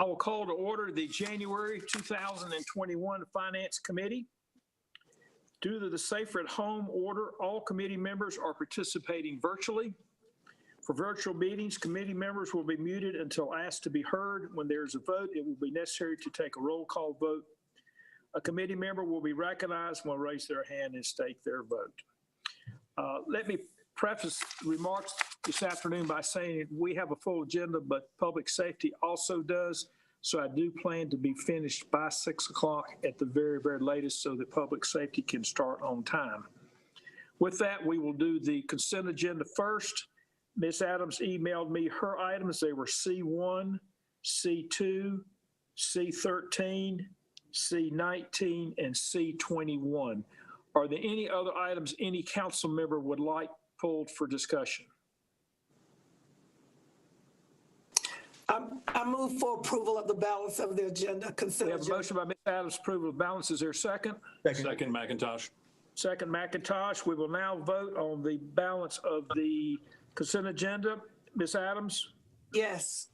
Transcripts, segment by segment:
I will call to order the January 2021 Finance Committee. Due to the Safer at Home order, all committee members are participating virtually. For virtual meetings, committee members will be muted until asked to be heard. When there is a vote, it will be necessary to take a roll call vote. A committee member will be recognized when they raise their hand and state their vote. Let me preface remarks this afternoon by saying we have a full agenda, but public safety also does. So I do plan to be finished by 6 o'clock at the very, very latest so that public safety can start on time. With that, we will do the consent agenda first. Ms. Adams emailed me her items. They were C1, C2, C13, C19, and C21. Are there any other items any council member would like pulled for discussion? I move for approval of the balance of the agenda. Consent We have a motion by Ms. Adams, approval of balance. Is there a second? Second, McIntosh. Second, McIntosh. We will now vote on the balance of the consent agenda. Ms. Adams? Yes.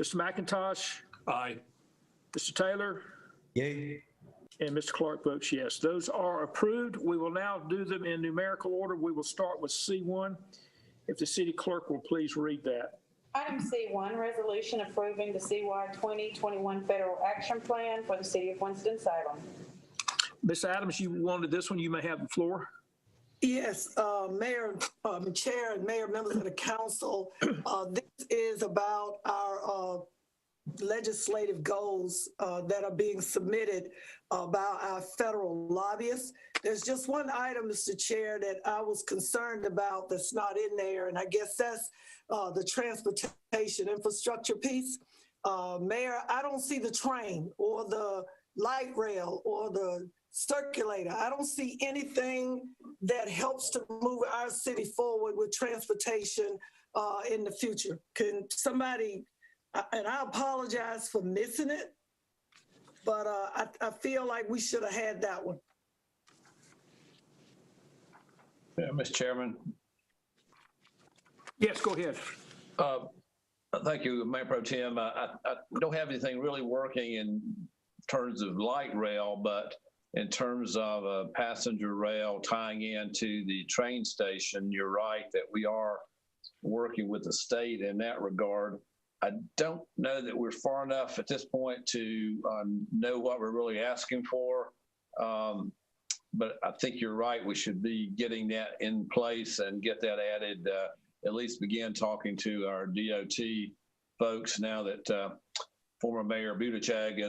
Mr. McIntosh? Aye. Mr. Taylor? Yay. And Mr. Clark votes yes. Those are approved. We will now do them in numerical order. We will start with C1. If the city clerk will please read that. Item C1, resolution approving the CY 2021 Federal Action Plan for the City of Winston-Salem. Ms. Adams, you wanted this one. You may have the floor. Yes, Mayor, Chair, and Mayor, members of the council, this is about our legislative goals that are being submitted by our federal lobbyists. There's just one item, Mr. Chair, that I was concerned about that's not in there, and I guess that's the transportation infrastructure piece. Mayor, I don't see the train or the light rail or the circulator. I don't see anything that helps to move our city forward with transportation in the future. Can somebody, and I apologize for missing it, but I feel like we should have had that one. Yeah, Mr. Chairman. Yes, go ahead. Thank you, Mayor Pro Tem. I don't have anything really working in terms of light rail, but in terms of a passenger rail tying into the train station, you're right that we are working with the state in that regard. I don't know that we're far enough at this point to know what we're really asking for. But I think you're right. We should be getting that in place and get that added, at least begin talking to our DOT folks now that former Mayor Buttigieg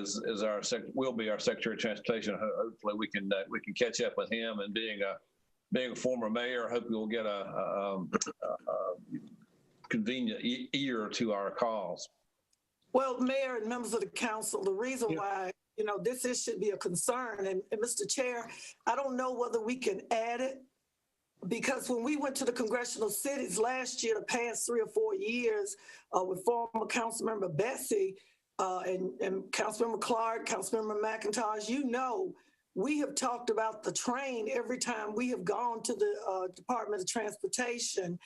will be our Secretary of Transportation. Hopefully we can catch up with him, and being a former mayor, I hope we'll get a convenient ear to our calls. Well, Mayor and members of the council, the reason why this should be a concern, and Mr. Chair, I don't know whether we can add it, because when we went to the congressional cities last year, the past 3 or 4 years, with former Councilmember Bessie and Councilmember Clark, Councilmember McIntosh, we have talked about the train every time we have gone to the Department of Transportation.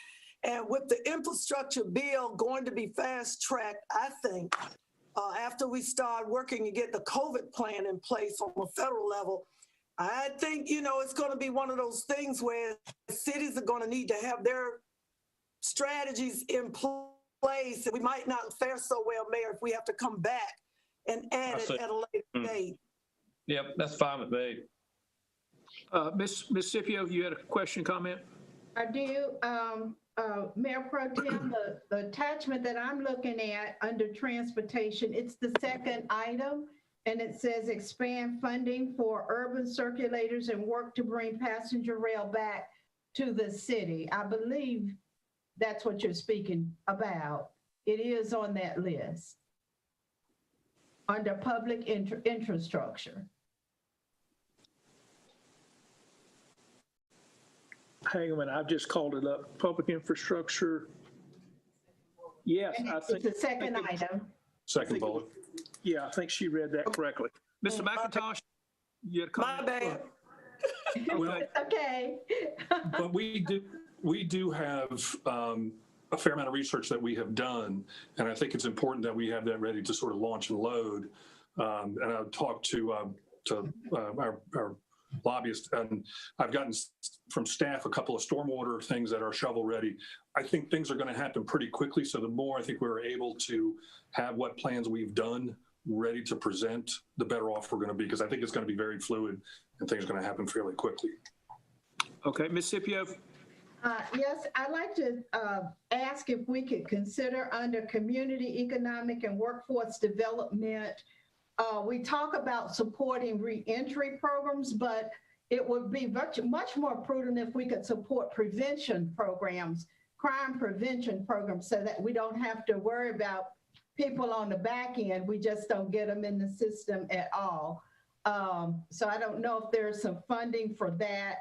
And with the infrastructure bill going to be fast-tracked, I think, after we start working to get the COVID plan in place on a federal level, I think, it's going to be one of those things where cities are going to need to have their strategies in place. And we might not fare so well, Mayor, if we have to come back and add it at a later date. Yep, that's fine with me. Ms. Scipio, you had a question, comment? I do. Mayor Pro Tem, the attachment that I'm looking at under transportation, it's the second item, and it says expand funding for urban circulators and work to bring passenger rail back to the city. I believe that's what you're speaking about. It is on that list under public infrastructure. Hang on a minute, I've just called it up. Public infrastructure. Yes, I think it's the second item. Second bullet. Yeah, I think she read that correctly. Mr. McIntosh, you had a comment? My bad. Okay. But we do have a fair amount of research that we have done, and I think it's important that we have that ready to sort of launch and load. And I've talked to our lobbyist, and I've gotten from staff a couple of stormwater things that are shovel ready. I think things are going to happen pretty quickly. So the more I think we're able to have what plans we've done ready to present, the better off we're going to be, because I think it's going to be very fluid and things are going to happen fairly quickly. Okay, Ms. Scipio? Yes, I'd like to ask if we could consider under community, economic, and workforce development. We talk about supporting reentry programs, but it would be much more prudent if we could support prevention programs, crime prevention programs, so that we don't have to worry about people on the back end. We just don't get them in the system at all. So I don't know if there's some funding for that.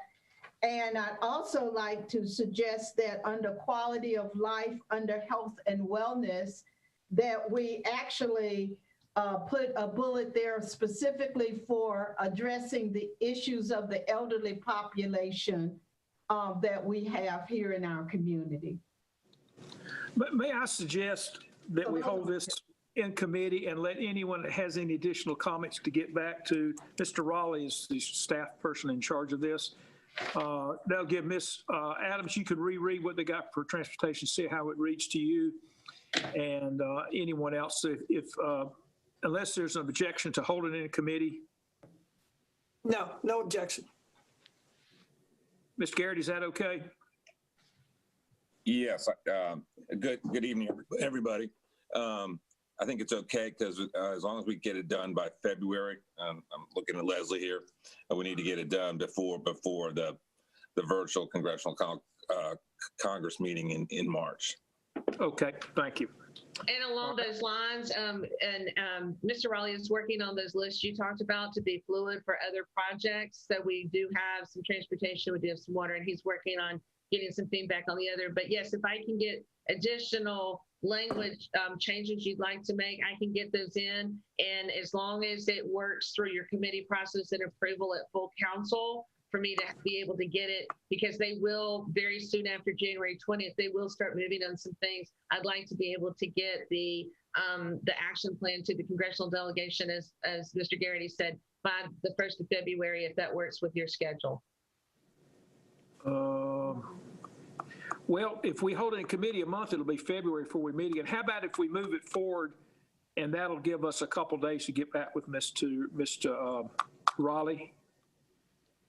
And I'd also like to suggest that under quality of life, under health and wellness, that we actually put a bullet there specifically for addressing the issues of the elderly population that we have here in our community. But may I suggest that we hold this in committee and let anyone that has any additional comments to get back to Mr. Raleigh is the staff person in charge of this. That'll give Ms. Adams, you can reread what they got for transportation, see how it reads to you, and anyone else. If unless there's an objection to holding it in committee. No, no objection. Mr. Garrett, is that okay? Yes. Good evening, everybody. I think it's okay because as long as we get it done by February, I'm looking at Leslie here. We need to get it done before the virtual congressional Congress meeting in March. Okay, thank you. And along those lines, Mr. Raleigh is working on those lists you talked about to be fluid for other projects. So we do have some transportation, we do have some water, and he's working on getting some feedback on the other. But yes, if I can get additional language changes you'd like to make, I can get those in. And as long as it works through your committee process and approval at full council, for me to be able to get it, because they will very soon after January 20th, they will start moving on some things. I'd like to be able to get the action plan to the congressional delegation, as Mr. Garrity said, by the 1st of February, if that works with your schedule. Well, if we hold it in committee a month, it'll be February before we meet again. How about if we move it forward, and that'll give us a couple days to get back with Mr. Raleigh?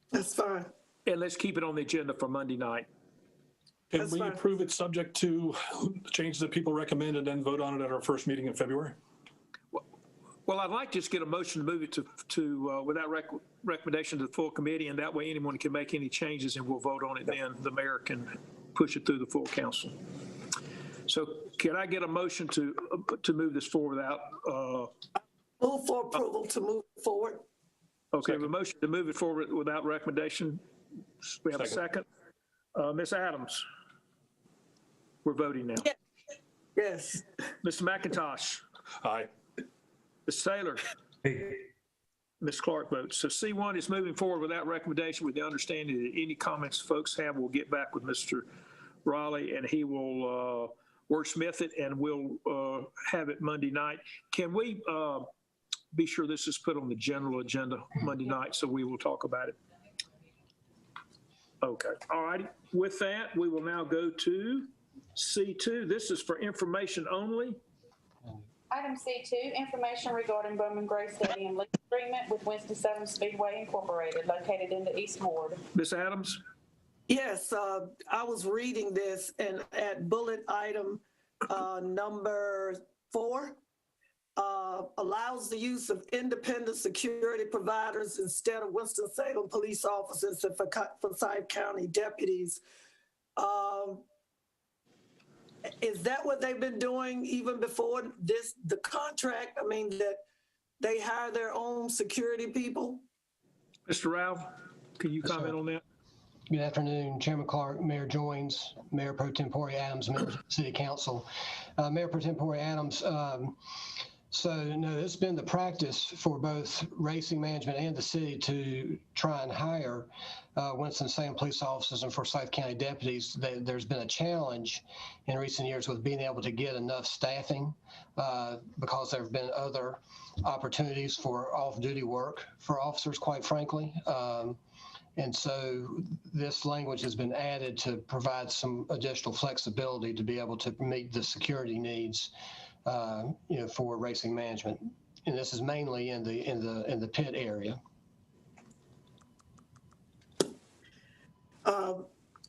That's fine. And let's keep it on the agenda for Monday night. Can That's we fine. approve it subject to the changes that people recommend and then vote on it at our first meeting in February? Well, I'd like to just get a motion to move it to without recommendation to the full committee, and that way anyone can make any changes and we'll vote on it then. The mayor can push it through the full council. So can I get a motion to move this forward without? Move for approval to move forward. Okay, a motion to move it forward without recommendation. We have a second. Ms. Adams, we're voting now. Yes. Mr. McIntosh. Aye. Ms. Taylor. Ms. Clark votes. So C1 is moving forward without recommendation with the understanding that any comments folks have, we'll get back with Mr. Raleigh and he will wordsmith it and we'll have it Monday night. Can we be sure this is put on the general agenda Monday night so we will talk about it? Okay. All righty. With that, we will now go to C2. This is for information only. Item C2, information regarding Bowman Gray Stadium lease agreement with Winston-Salem Speedway Incorporated, located in the East Ward. Ms. Adams? Yes, I was reading this and at bullet item number 4, allows the use of independent security providers instead of Winston-Salem police officers and Forsyth County deputies. Is that what they've been doing even before the contract? I mean, that they hire their own security people? Mr. Ralph, can you comment on that? Good afternoon, Chairman Clark, Mayor Joines, Mayor Pro Tempore Adams, members of the City Council. Mayor Pro Tempore Adams, So, no, it's been the practice for both racing management and the city to try and hire Winston-Salem police officers and Forsyth County deputies. There's been a challenge in recent years with being able to get enough staffing because there have been other opportunities for off-duty work for officers, quite frankly. And so this language has been added to provide some additional flexibility to be able to meet the security needs for racing management, and this is mainly in the pit area.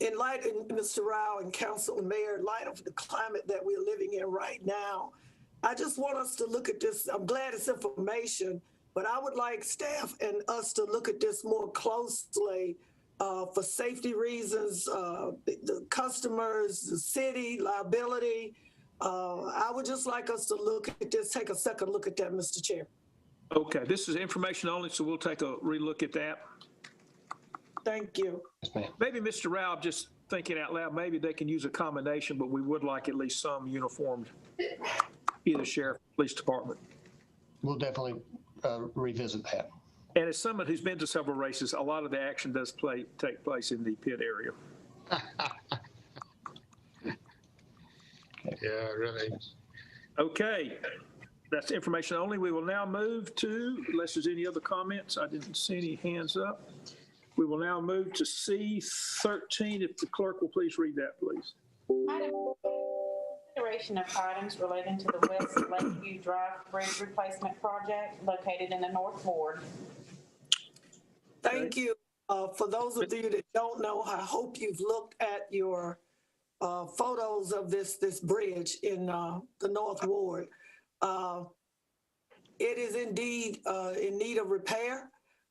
In light of Mr. Rao and Council and Mayor, in light of the climate that we're living in right now, I just want us to look at this. I'm glad it's information, but I would like staff and us to look at this more closely for safety reasons, the customers, the city, liability. I would just like us to look at this, take a second look at that, Mr. Chair. Okay, this is information only, so we'll take a relook at that. Thank you. Yes, ma'am. Maybe Mr. Rao, just thinking out loud, maybe they can use a combination, but we would like at least some uniformed, either sheriff, police department. We'll definitely revisit that. And as someone who's been to several races, a lot of the action does take place in the pit area. Yeah, really. Okay, that's information only. We will now move to, unless there's any other comments, I didn't see any hands up. We will now move to C13. If the clerk will please read that, please. Consideration of items relating to the West Lakeview Drive Bridge Replacement Project located in the North Ward. Thank you. For those of you that don't know, I hope you've looked at your photos of this bridge in the North Ward. It is indeed in need of repair.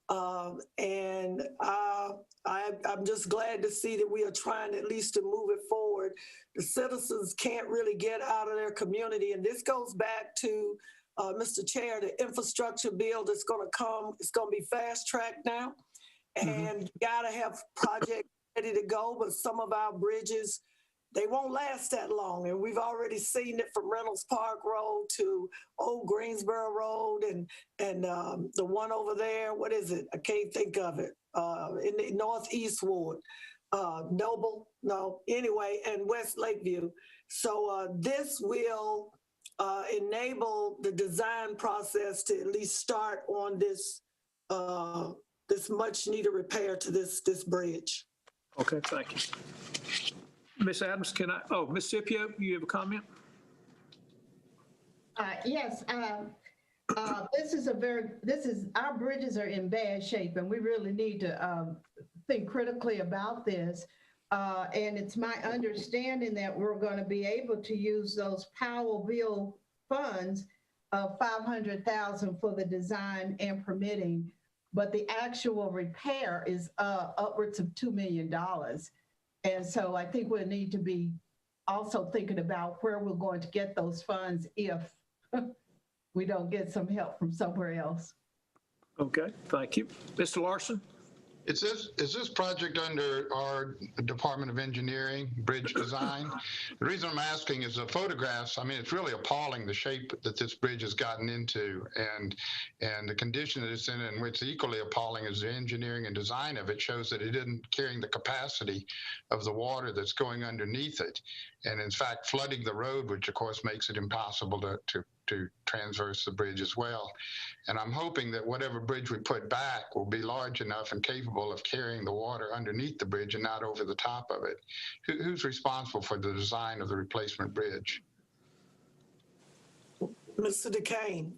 And I'm just glad to see that we are trying at least to move it forward. The citizens can't really get out of their community. And this goes back to, Mr. Chair, the infrastructure bill that's going to come. It's going to be fast tracked now. And you got to have projects ready to go. But some of our bridges, they won't last that long. And we've already seen it from Reynolds Park Road to Old Greensboro Road and the one over there, what is it? I can't think of it. In the Northeast Ward, Noble, no, anyway, and West Lakeview. So this will enable the design process to at least start on this this much needed repair to this bridge. Okay, thank you. Ms. Adams, Ms. Scipio, you have a comment? Yes, our bridges are in bad shape and we really need to think critically about this. And it's my understanding that we're going to be able to use those Powell bill funds of $500,000 for the design and permitting, but the actual repair is upwards of $2 million. And so I think we'll need to be also thinking about where we're going to get those funds if we don't get some help from somewhere else. Okay, thank you. Mr. Larson? Is this project under our Department of Engineering, bridge design? The reason I'm asking is the photographs, I mean, it's really appalling the shape that this bridge has gotten into and the condition that it's in, and what's equally appalling is the engineering and design of it shows that it isn't carrying the capacity of the water that's going underneath it. And in fact, flooding the road, which of course makes it impossible to transverse the bridge as well. And I'm hoping that whatever bridge we put back will be large enough and capable of carrying the water underneath the bridge and not over the top of it. Who's responsible for the design of the replacement bridge? Mr. DeCane.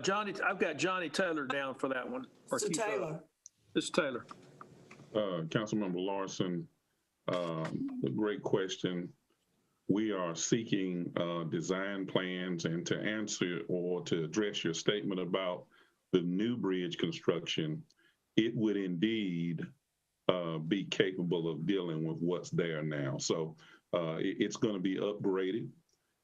Johnny, I've got Johnny Taylor down for that one. Mr. Taylor. Mr. Taylor. Councilmember Larson, a great question. We are seeking design plans, and to answer or to address your statement about the new bridge construction, it would indeed be capable of dealing with what's there now. So it's going to be upgraded,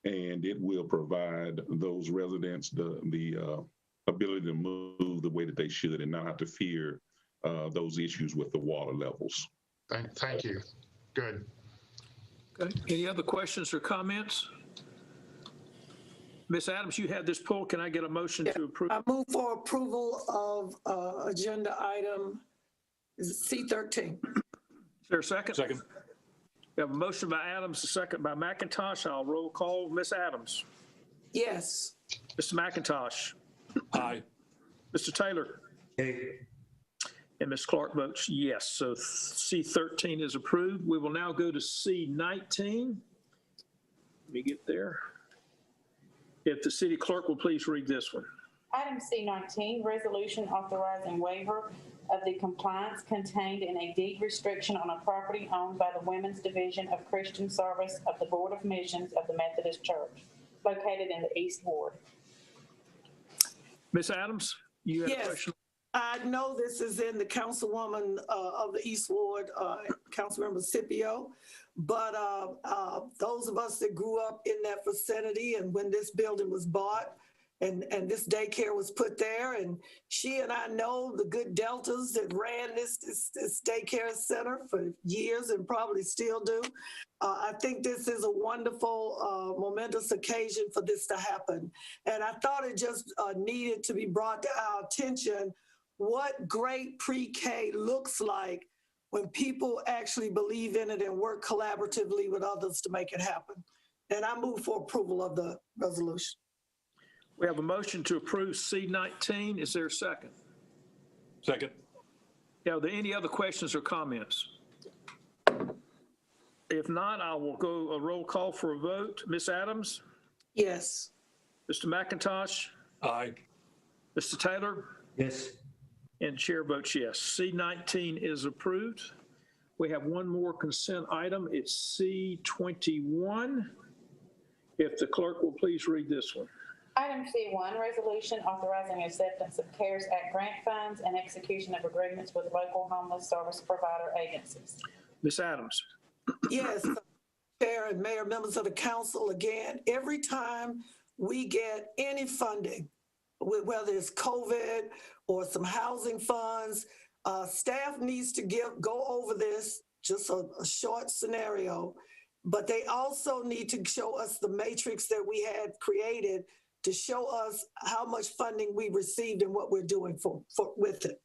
and it will provide those residents the ability to move the way that they should and not have to fear those issues with the water levels. Thank you. Good. Okay. Any other questions or comments? Ms. Adams, you have this pulled. Can I get a motion to approve? I move for approval of agenda item C13. Is there a second? Second. We have a motion by Adams, a second by McIntosh. I'll roll call. Ms. Adams. Yes. Mr. McIntosh. Aye. Mr. Taylor. And Ms. Clark votes yes. So C13 is approved. We will now go to C19. Let me get there. If the city clerk will please read this one. Item C19, resolution authorizing waiver of the compliance contained in a deed restriction on a property owned by the Women's Division of Christian Service of the Board of Missions of the Methodist Church, located in the East Ward. Ms. Adams, you have a Yes. question? I know this is in the councilwoman of the East Ward, Councilmember Scipio, but those of us that grew up in that vicinity and when this building was bought and this daycare was put there, and she and I know the good Deltas that ran this daycare center for years and probably still do. I think this is a wonderful, momentous occasion for this to happen. And I thought it just needed to be brought to our attention what great pre-K looks like when people actually believe in it and work collaboratively with others to make it happen. And I move for approval of the resolution. We have a motion to approve C19. Is there a second? Second. Are there any other questions or comments? If not, I will go a roll call for a vote. Ms. Adams? Yes. Mr. McIntosh? Aye. Mr. Taylor? Yes. And chair votes yes. C19 is approved. We have one more consent item. It's C21. If the clerk will please read this one. Item C1, resolution authorizing acceptance of CARES Act grant funds and execution of agreements with local homeless service provider agencies. Ms. Adams? Yes, Chair and Mayor, members of the council, again, every time we get any funding, whether it's COVID or some housing funds, staff needs to go over this, just a short scenario, but they also need to show us the matrix that we had created to show us how much funding we received and what we're doing with it.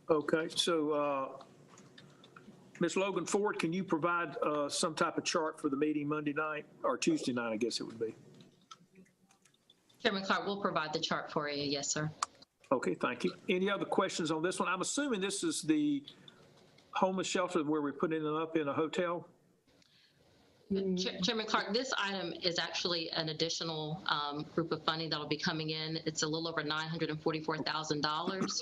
Okay, so Ms. Logan Ford, can you provide some type of chart for the meeting Monday night or Tuesday night, I guess it would be? Chairman Clark will provide the chart for you. Yes, sir. Okay, thank you. Any other questions on this one? I'm assuming this is the homeless shelter where we're putting them up in a hotel? Chairman Clark, this item is actually an additional group of funding that will be coming in. It's a little over $944,000.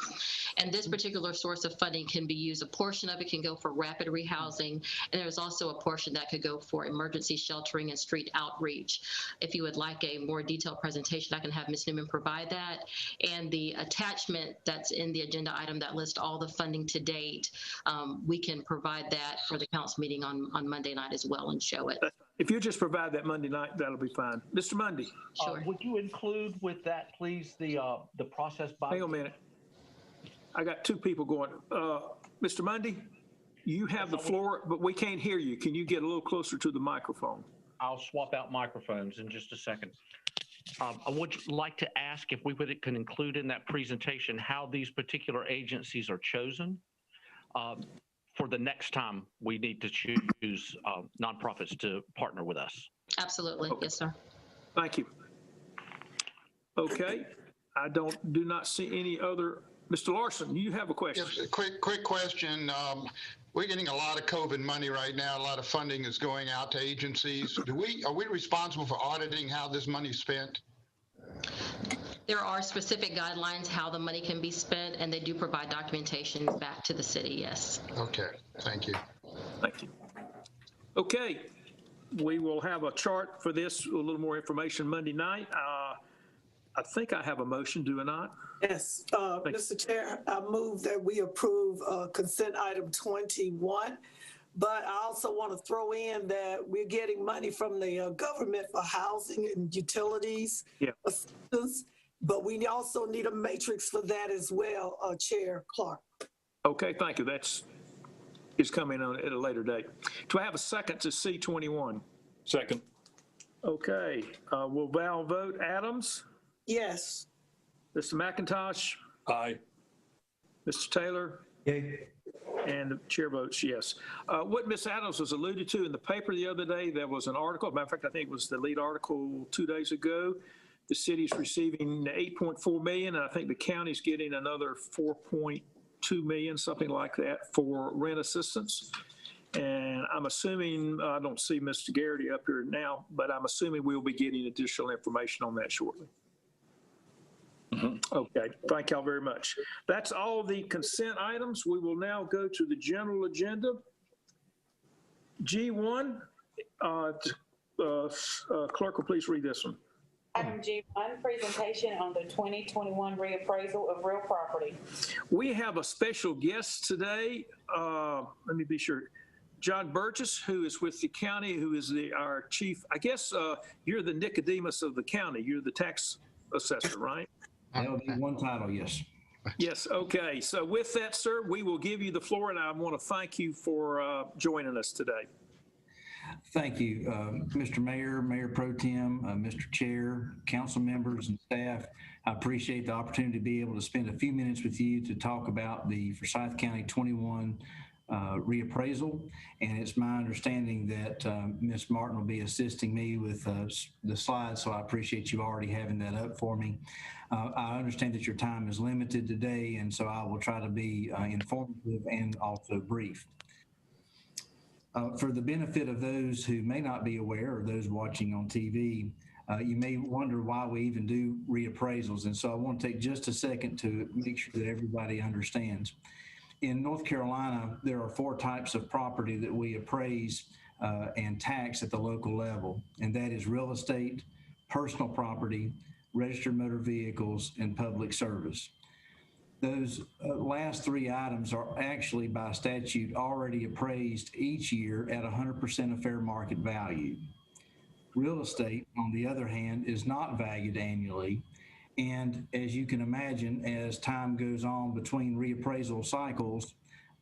And this particular source of funding can be used. A portion of it can go for rapid rehousing. And there's also a portion that could go for emergency sheltering and street outreach. If you would like a more detailed presentation, I can have Ms. Newman provide that. And the attachment that's in the agenda item that lists all the funding to date, we can provide that for the council meeting on Monday night as well and show it. If you just provide that Monday night, that'll be fine. Mr. Mundy? Sure. Would you include with that, please, the process by? Hang on a minute. I got two people going. Mr. Mundy, you have the floor, but we can't hear you. Can you get a little closer to the microphone? I'll swap out microphones in just a second. I would like to ask if we can include in that presentation how these particular agencies are chosen for the next time we need to choose nonprofits to partner with us. Absolutely. Okay. Yes, sir. Thank you. Okay. I do not see any other. Mr. Larson, you have a question. Yes, quick question. We're getting a lot of COVID money right now. A lot of funding is going out to agencies. Are we responsible for auditing how this money is spent? There are specific guidelines how the money can be spent, and they do provide documentation back to the city, yes. Okay, thank you. Thank you. Okay. We will have a chart for this, a little more information Monday night. I think I have a motion, do I not? Yes, Mr. Chair, I move that we approve consent item 21. But I also want to throw in that we're getting money from the government for housing and utilities assistance, but we also need a matrix for that as well, Chair Clark. Okay, thank you. That's coming on at a later date. Do I have a second to C21? Second. Okay, we'll now vote. Adams, Yes. Mr. McIntosh, Aye. Mr. Taylor, Yay. and the chair votes yes. What Ms. Adams was alluded to in the paper the other day, there was an article, matter of fact, I think it was the lead article 2 days ago. The city's receiving 8.4 million, and I think the county's getting another 4.2 million, something like that, for rent assistance. And I'm assuming, I don't see Mr. Garrity up here now, but I'm assuming we'll be getting additional information on that shortly. Okay, thank y'all very much. That's all the consent items. We will now go to the general agenda. G1, clerk will please read this one. Item G1, presentation on the 2021 reappraisal of real property. We have a special guest today. Let me be sure. John Burgess, who is with the county, who is our chief. I guess you're the Nicodemus of the county. You're the tax assessor, right? That would be one title, yes. Yes, okay. So with that, sir, we will give you the floor, and I want to thank you for joining us today. Thank you, Mr. Mayor, Mayor Pro Tem, Mr. Chair, council members and staff. I appreciate the opportunity to be able to spend a few minutes with you to talk about the Forsyth County 21 reappraisal. And it's my understanding that Ms. Martin will be assisting me with the slides, so I appreciate you already having that up for me. I understand that your time is limited today, and so I will try to be informative and also brief. For the benefit of those who may not be aware or those watching on TV, you may wonder why we even do reappraisals. And so I want to take just a second to make sure that everybody understands. In North Carolina, there are 4 types of property that we appraise and tax at the local level, and that is real estate, personal property, registered motor vehicles, and public service. Those last 3 items are actually by statute already appraised each year at 100% of fair market value. Real estate, on the other hand, is not valued annually. And as you can imagine, as time goes on between reappraisal cycles,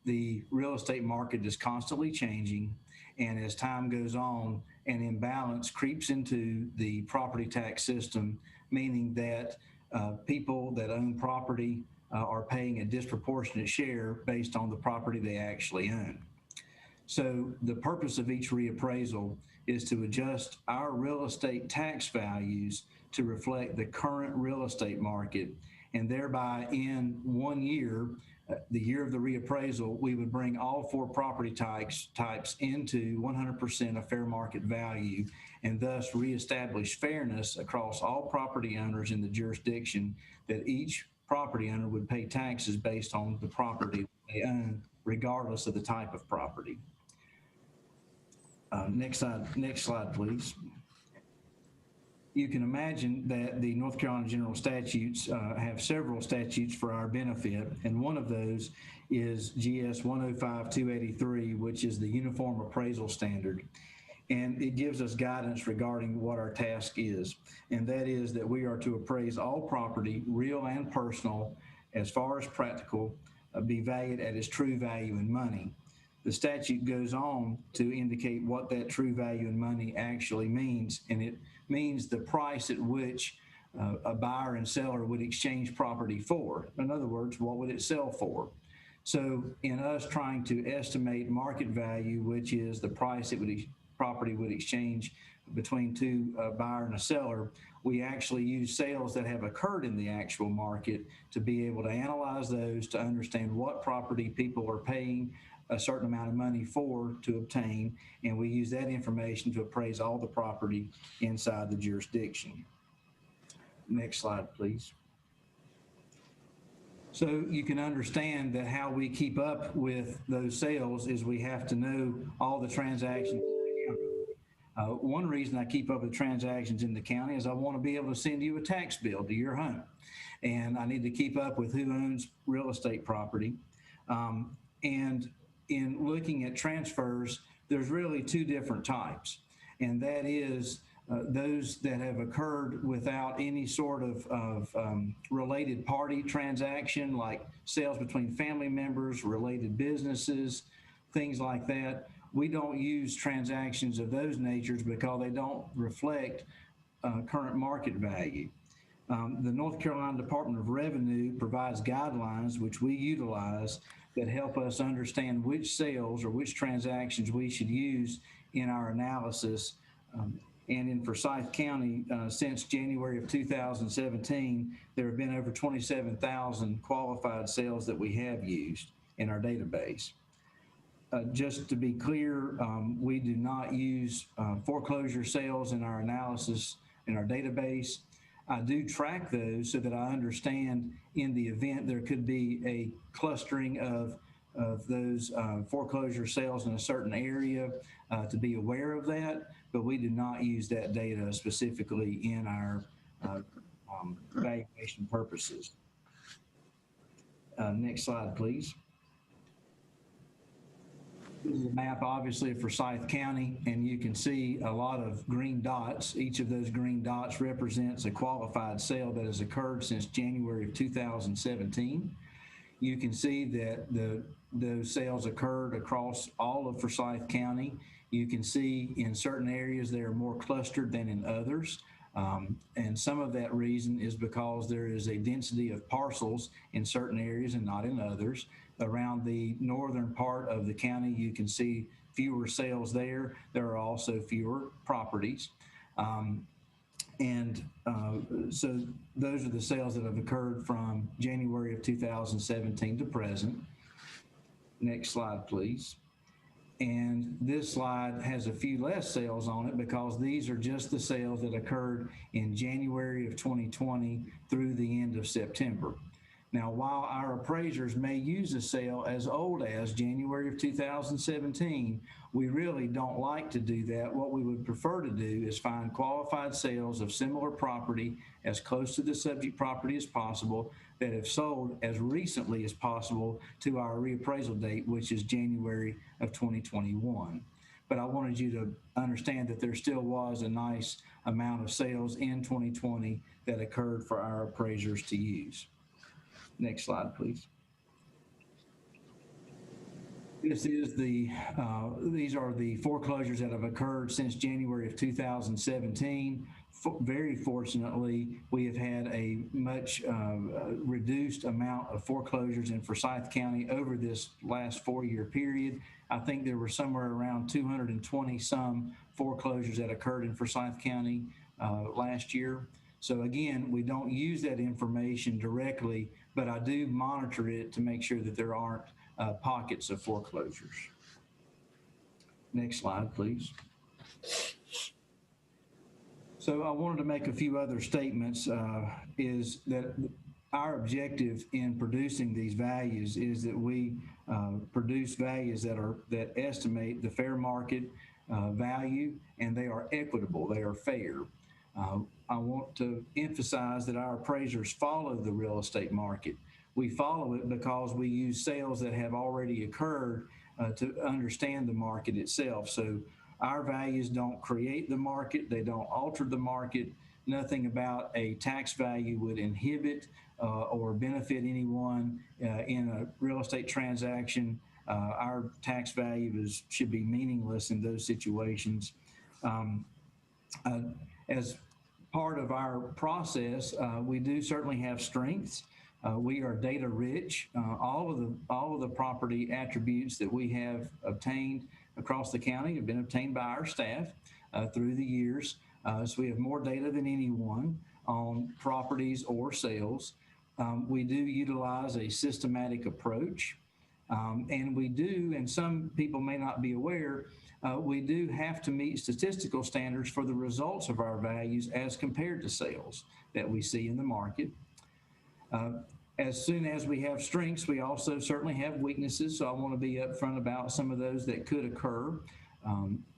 the real estate market is constantly changing. And as time goes on, an imbalance creeps into the property tax system, meaning that people that own property are paying a disproportionate share based on the property they actually own. So the purpose of each reappraisal is to adjust our real estate tax values to reflect the current real estate market, and thereby in 1 year, the year of the reappraisal, we would bring all 4 property types into 100% of fair market value, and thus reestablish fairness across all property owners in the jurisdiction, that each property owner would pay taxes based on the property they own, regardless of the type of property. Next slide, please. You can imagine that the North Carolina General Statutes have several statutes for our benefit, and one of those is GS 105-283, which is the Uniform Appraisal Standard. And it gives us guidance regarding what our task is, and that is that we are to appraise all property, real and personal, as far as practical, be valued at its true value in money. The statute goes on to indicate what that true value in money actually means, and it means the price at which a buyer and seller would exchange property for. In other words, what would it sell for? So in us trying to estimate market value, which is the price it would property would exchange between 2 a buyer and a seller, we actually use sales that have occurred in the actual market to be able to analyze those, to understand what property people are paying a certain amount of money for to obtain, and we use that information to appraise all the property inside the jurisdiction. Next slide, please. So you can understand that how we keep up with those sales is we have to know all the transactions. One reason I keep up with transactions in the county is I want to be able to send you a tax bill to your home. And I need to keep up with who owns real estate property. And in looking at transfers, there's really 2 different types. And that is those that have occurred without any sort of related party transaction, like sales between family members, related businesses, things like that. we don't use transactions of those natures because they don't reflect current market value. The North Carolina Department of Revenue provides guidelines which we utilize that help us understand which sales or which transactions we should use in our analysis. And in Forsyth County, since January of 2017, there have been over 27,000 qualified sales that we have used in our database. Just to be clear, we do not use foreclosure sales in our analysis in our database. I do track those so that I understand in the event there could be a clustering of those foreclosure sales in a certain area to be aware of that, but we do not use that data specifically in our valuation purposes. Next slide, please. This is a map, obviously, of Forsyth County, and you can see a lot of green dots. Each of those green dots represents a qualified sale that has occurred since January of 2017. You can see that those sales occurred across all of Forsyth County. You can see in certain areas they are more clustered than in others. And some of that reason is because there is a density of parcels in certain areas and not in others. Around the northern part of the county, you can see fewer sales there. There are also fewer properties. So those are the sales that have occurred from January of 2017 to present. Next slide, please. And this slide has a few less sales on it because these are just the sales that occurred in January of 2020 through the end of September. Now, while our appraisers may use a sale as old as January of 2017, we really don't like to do that. What we would prefer to do is find qualified sales of similar property as close to the subject property as possible that have sold as recently as possible to our reappraisal date, which is January of 2021. But I wanted you to understand that there still was a nice amount of sales in 2020 that occurred for our appraisers to use. Next slide, please. This is these are the foreclosures that have occurred since January of 2017. Very fortunately, we have had a much reduced amount of foreclosures in Forsyth County over this last 4-year period. I think there were somewhere around 220 some foreclosures that occurred in Forsyth County last year. So again, we don't use that information directly, but I do monitor it to make sure that there aren't pockets of foreclosures. Next slide, please. So I wanted to make a few other statements, is that our objective in producing these values is that we produce values that estimate the fair market value, and they are equitable, they are fair. I want to emphasize that our appraisers follow the real estate market. We follow it because we use sales that have already occurred to understand the market itself. So our values don't create the market, they don't alter the market. Nothing about a tax value would inhibit or benefit anyone in a real estate transaction. Our tax value should be meaningless in those situations. As part of our process, we do certainly have strengths. We are data rich. All of the property attributes that we have obtained across the county have been obtained by our staff through the years. So we have more data than anyone on properties or sales. We do utilize a systematic approach. And we do, and some people may not be aware, we do have to meet statistical standards for the results of our values as compared to sales that we see in the market. As soon as we have strengths, we also certainly have weaknesses. So I want to be upfront about some of those that could occur.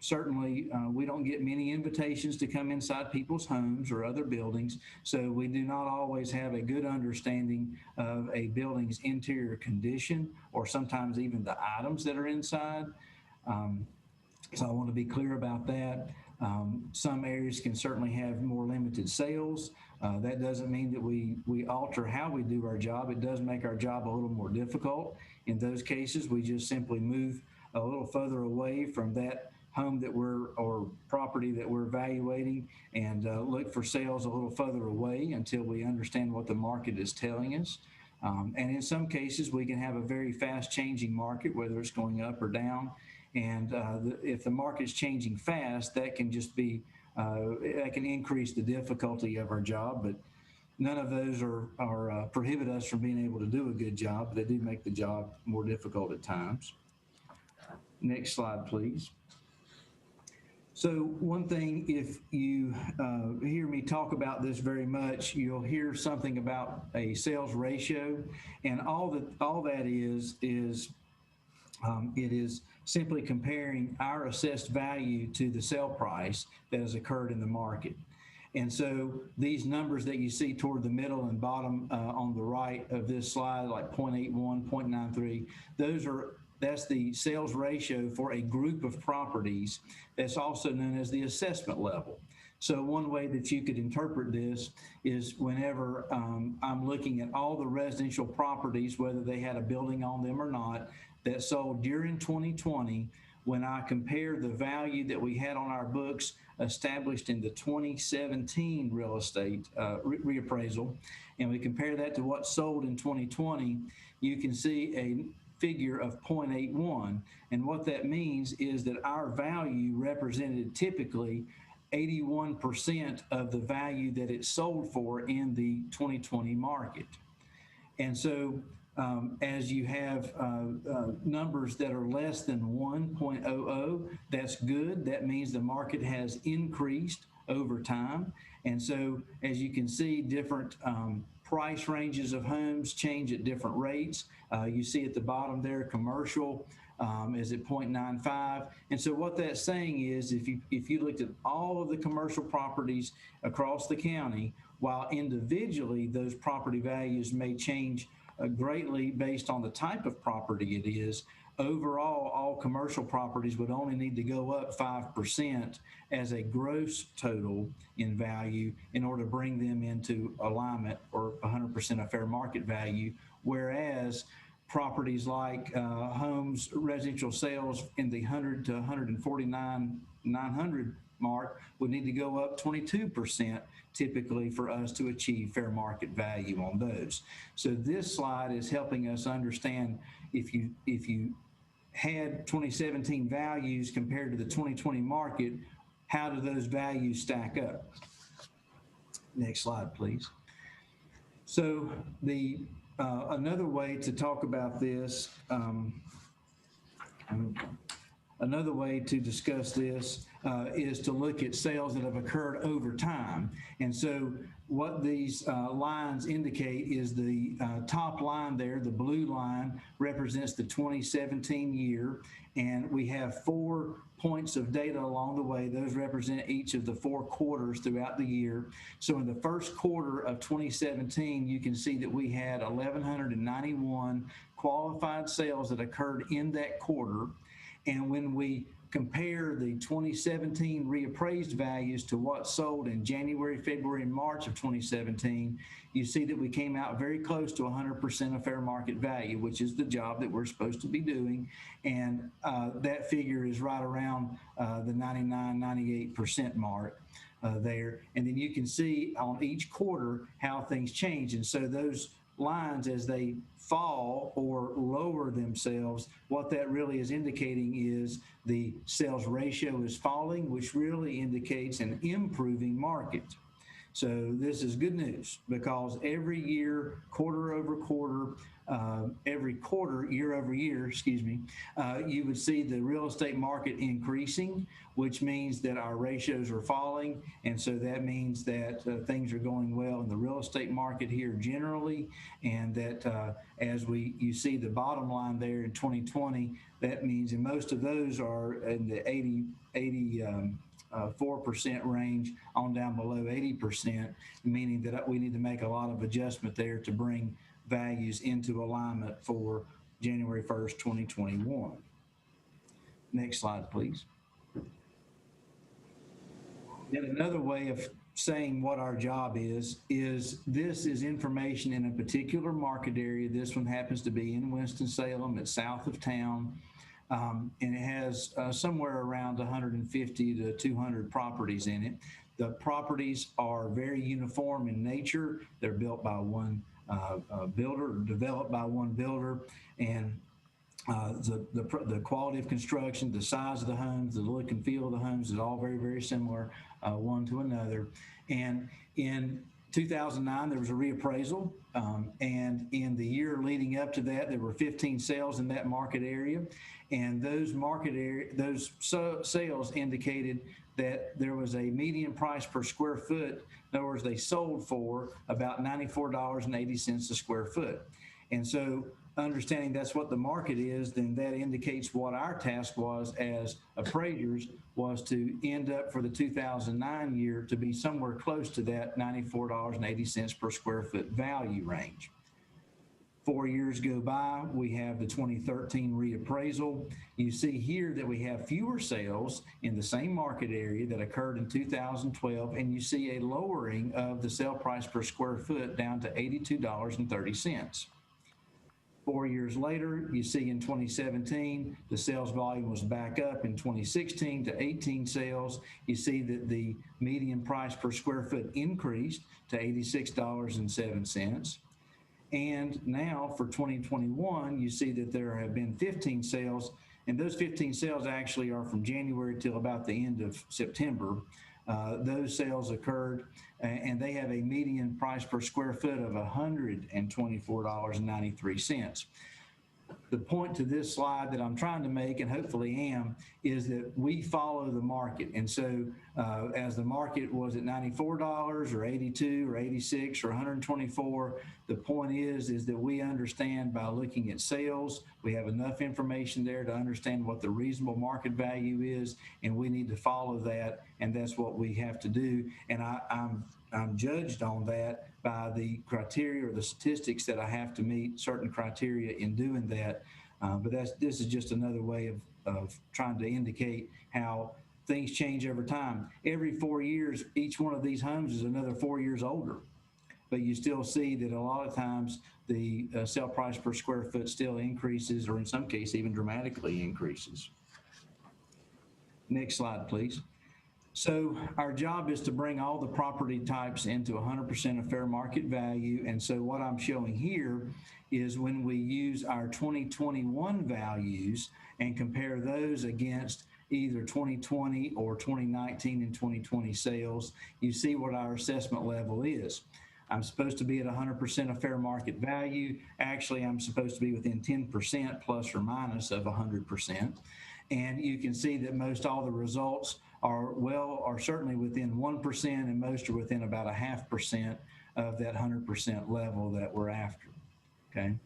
Certainly, we don't get many invitations to come inside people's homes or other buildings, so we do not always have a good understanding of a building's interior condition or sometimes even the items that are inside. So I want to be clear about that. Some areas can certainly have more limited sales. That doesn't mean that we alter how we do our job. It does make our job a little more difficult. In those cases, we just simply move a little further away from that home that or property that we're evaluating, and look for sales a little further away until we understand what the market is telling us. And in some cases, we can have a very fast changing market, whether it's going up or down. And if the market's changing fast, that can just be, that can increase the difficulty of our job. But none of those prohibit us from being able to do a good job. They do make the job more difficult at times. Next slide, please. So one thing, if you hear me talk about this very much, you'll hear something about a sales ratio, and all that is it is simply comparing our assessed value to the sale price that has occurred in the market. And so these numbers that you see toward the middle and bottom on the right of this slide, like 0.81, 0.93, that's the sales ratio for a group of properties. That's also known as the assessment level. So one way that you could interpret this is whenever I'm looking at all the residential properties, whether they had a building on them or not, that sold during 2020, when I compare the value that we had on our books established in the 2017 real estate reappraisal, and we compare that to what sold in 2020, you can see a figure of 0.81. And what that means is that our value represented typically 81% of the value that it sold for in the 2020 market. And so as you have numbers that are less than 1.00, that's good. That means the market has increased over time. And so as you can see, different price ranges of homes change at different rates. You see at the bottom there, commercial is at 0.95. And so what that's saying is if you looked at all of the commercial properties across the county, while individually those property values may change greatly based on the type of property it is, overall, all commercial properties would only need to go up 5% as a gross total in value in order to bring them into alignment or 100% of fair market value, whereas properties like homes, residential sales in the 100 to 149,900 mark would need to go up 22% typically for us to achieve fair market value on those. So this slide is helping us understand if you had 2017 values compared to the 2020 market, how do those values stack up? Next slide, please. So the another way to talk about this, another way to discuss this is to look at sales that have occurred over time. And so what these lines indicate is the top line there, the blue line, represents the 2017 year. And we have 4 points of data along the way. Those represent each of the 4 quarters throughout the year. So in the first quarter of 2017, you can see that we had 1,191 qualified sales that occurred in that quarter. And when we compare the 2017 reappraised values to what sold in January, February, and March of 2017, you see that we came out very close to 100% of fair market value, which is the job that we're supposed to be doing. And that figure is right around the 99, 98% mark there. And then you can see on each quarter how things change. And so those lines, as they fall or lower themselves, what that really is indicating is the sales ratio is falling, which really indicates an improving market. So this is good news because every year, quarter over quarter, every quarter, year over year, you would see the real estate market increasing, which means that our ratios are falling. And so that means that things are going well in the real estate market here generally. And that as you see the bottom line there in 2020, that means, and most of those are in the 4% range on down below 80%, meaning that we need to make a lot of adjustment there to bring values into alignment for January 1st, 2021. Next slide, please. Yet another way of saying what our job is this is information in a particular market area. This one happens to be in Winston-Salem. It's south of town. and it has somewhere around 150 to 200 properties in it. The properties are very uniform in nature. They're built by one builder, or developed by one builder, and the quality of construction, the size of the homes, the look and feel of the homes is all very, very similar one to another. And in 2009, there was a reappraisal, and in the year leading up to that, there were 15 sales in that market area, and those sales indicated that there was a median price per square foot. In other words, they sold for about $94.80 a square foot. And so, understanding that's what the market is, then that indicates what our task was as appraisers, was to end up for the 2009 year to be somewhere close to that $94.80 per square foot value range. 4 years go by, we have the 2013 reappraisal. You see here that we have fewer sales in the same market area that occurred in 2012, and you see a lowering of the sale price per square foot down to $82.30. 4 years later, you see in 2017, the sales volume was back up in 2016 to 18 sales. You see that the median price per square foot increased to $86.07. And now for 2021, you see that there have been 15 sales, and those 15 sales actually are from January till about the end of September. Those sales occurred, and they have a median price per square foot of $124.93. The point to this slide that I'm trying to make, and hopefully am, is that we follow the market. And so as the market was at $94 or 82 or 86 or 124, the point is that we understand by looking at sales, we have enough information there to understand what the reasonable market value is, and we need to follow that, and that's what we have to do. And I'm judged on that by the criteria or the statistics that I have to meet certain criteria in doing that. But this is just another way of trying to indicate how things change over time. Every 4 years, each one of these homes is another 4 years older. But you still see that a lot of times the sale price per square foot still increases, or in some cases even dramatically increases. Next slide, please. So our job is to bring all the property types into 100% of fair market value. And so what I'm showing here is when we use our 2021 values and compare those against either 2020 or 2019 and 2020 sales, you see what our assessment level is. I'm supposed to be at 100% of fair market value. Actually, I'm supposed to be within 10% plus or minus of 100%. And you can see that most all the results are certainly within 1%, and most are within about 0.5% of that 100% level that we're after. Okay.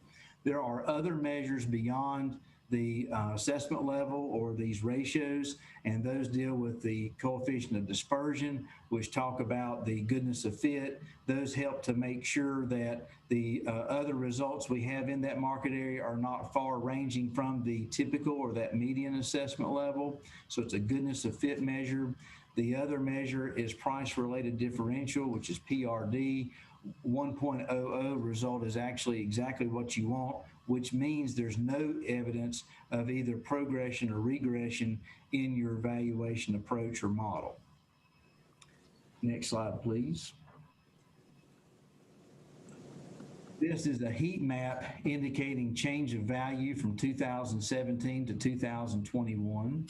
There are other measures beyond the assessment level or these ratios, and those deal with the coefficient of dispersion, which talk about the goodness of fit. Those help to make sure that the other results we have in that market area are not far ranging from the typical or that median assessment level. So it's a goodness of fit measure. The other measure is price-related differential, which is PRD. 1.00 result is actually exactly what you want, which means there's no evidence of either progression or regression in your valuation approach or model. Next slide, please. This is a heat map indicating change of value from 2017 to 2021.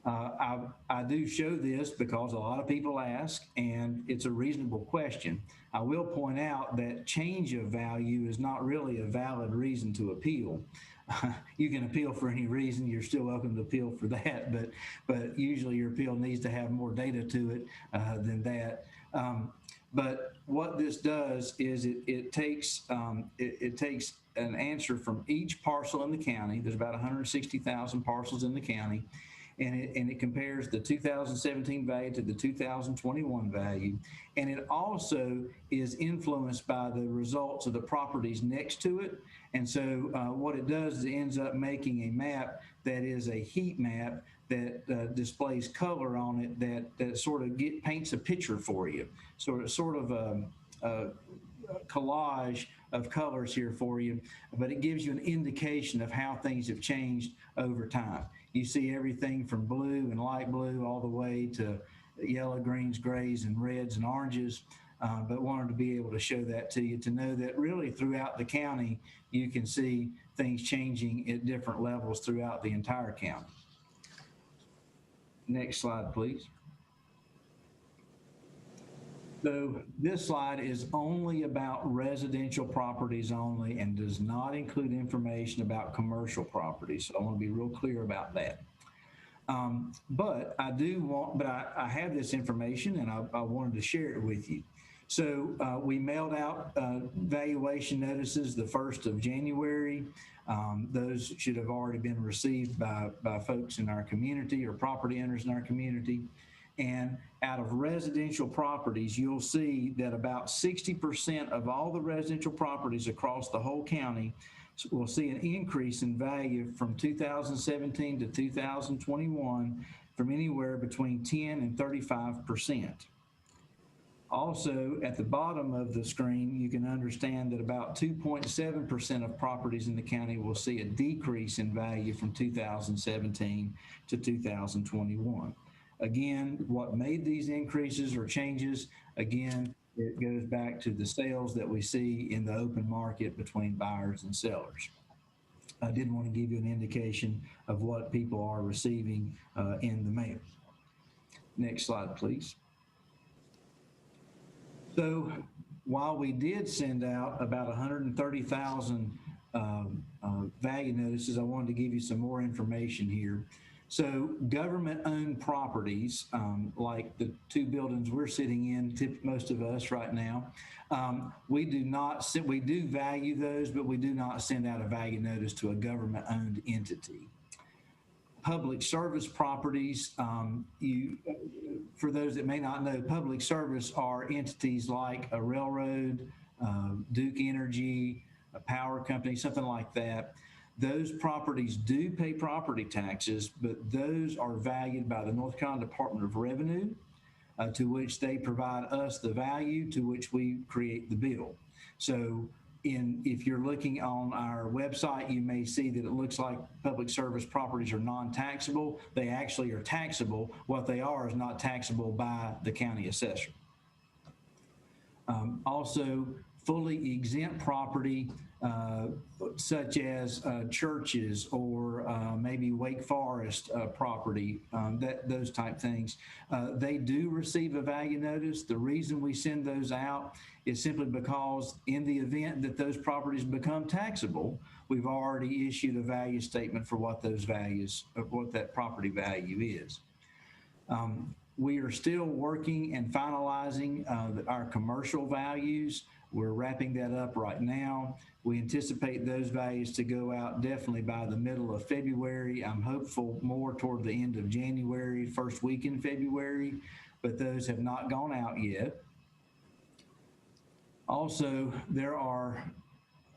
I do show this because a lot of people ask, and it's a reasonable question. I will point out that change of value is not really a valid reason to appeal. You can appeal for any reason. You're still welcome to appeal for that, but usually your appeal needs to have more data to it than that. But what this does is it takes an answer from each parcel in the county. There's about 160,000 parcels in the county. And it compares the 2017 value to the 2021 value. And it also is influenced by the results of the properties next to it. And so what it does is it ends up making a map that is a heat map that displays color on it that sort of paints a picture for you. So it's sort of collage of colors here for you, but it gives you an indication of how things have changed over time. You see everything from blue and light blue all the way to yellow, greens, grays, and reds and oranges, but wanted to be able to show that to you, to know that really throughout the county, you can see things changing at different levels throughout the entire county. Next slide, please. So this slide is only about residential properties only and does not include information about commercial properties. So I want to be real clear about that. But I have this information and I wanted to share it with you. So we mailed out valuation notices the 1st of January. Those should have already been received by folks in our community or property owners in our community. And out of residential properties, you'll see that about 60% of all the residential properties across the whole county will see an increase in value from 2017 to 2021 from anywhere between 10 and 35%. Also, at the bottom of the screen, you can understand that about 2.7% of properties in the county will see a decrease in value from 2017 to 2021. Again, what made these increases or changes, again, it goes back to the sales that we see in the open market between buyers and sellers. I did want to give you an indication of what people are receiving in the mail. Next slide, please. So while we did send out about 130,000 value notices, I wanted to give you some more information here. So government-owned properties, like the 2 buildings we're sitting in, most of us right now, we do value those, but we do not send out a value notice to a government-owned entity. Public service properties, for those that may not know, public service are entities like a railroad, Duke Energy, a power company, something like that. Those properties do pay property taxes, but those are valued by the North Carolina Department of Revenue, to which they provide us the value to which we create the bill. So if you're looking on our website, you may see that it looks like public service properties are non-taxable. They actually are taxable. What they are is not taxable by the county assessor. Also, fully exempt property, such as churches or maybe Wake Forest property, those type things, they do receive a value notice. The reason we send those out is simply because in the event that those properties become taxable, we've already issued a value statement for what those values, what that property value is. We are still working and finalizing our commercial values. We're wrapping that up right now. We anticipate those values to go out definitely by the middle of February. I'm hopeful more toward the end of January, first week in February, but those have not gone out yet. Also, there are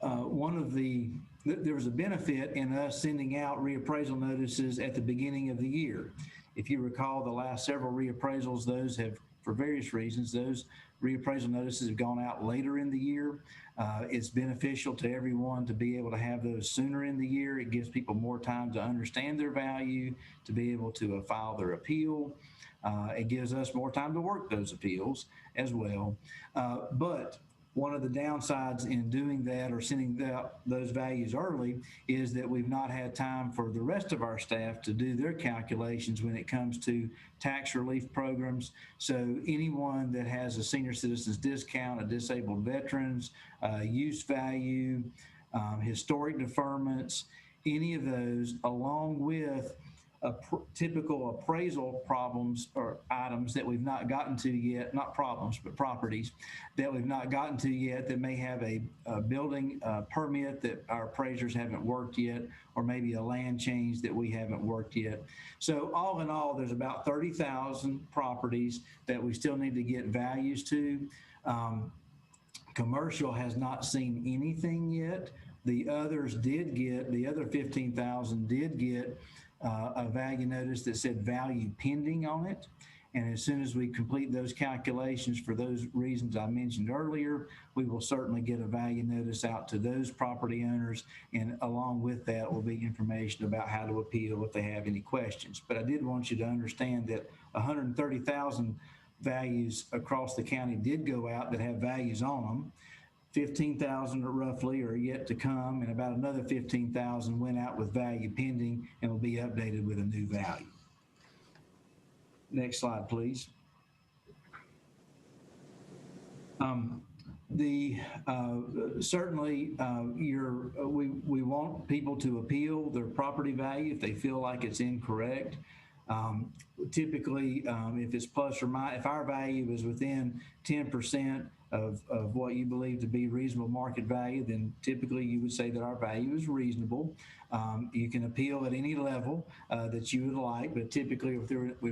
there was a benefit in us sending out reappraisal notices at the beginning of the year. If you recall the last several reappraisals, those have, for various reasons, those reappraisal notices have gone out later in the year. It's beneficial to everyone to be able to have those sooner in the year. It gives people more time to understand their value, to be able to file their appeal. It gives us more time to work those appeals as well. But one of the downsides in doing that or sending those values early is that we've not had time for the rest of our staff to do their calculations when it comes to tax relief programs. So anyone that has a senior citizens discount, a disabled veterans, use value, historic deferments, any of those, along with typical appraisal problems or items that we've not gotten to yet, not problems, but properties that we've not gotten to yet that may have a building permit that our appraisers haven't worked yet, or maybe a land change that we haven't worked yet. So all in all, there's about 30,000 properties that we still need to get values to. Commercial has not seen anything yet. The others did get, the other 15,000 did get a value notice that said value pending on it. And as soon as we complete those calculations for those reasons I mentioned earlier, we will certainly get a value notice out to those property owners. And along with that will be information about how to appeal if they have any questions. But I did want you to understand that 130,000 values across the county did go out that have values on them. 15,000 roughly are yet to come, and about another 15,000 went out with value pending and will be updated with a new value. Next slide, please. Certainly, we want people to appeal their property value if they feel like it's incorrect. Typically, if it's plus or minus, if our value is within 10% of what you believe to be reasonable market value, then typically you would say that our value is reasonable. You can appeal at any level that you would like, but typically if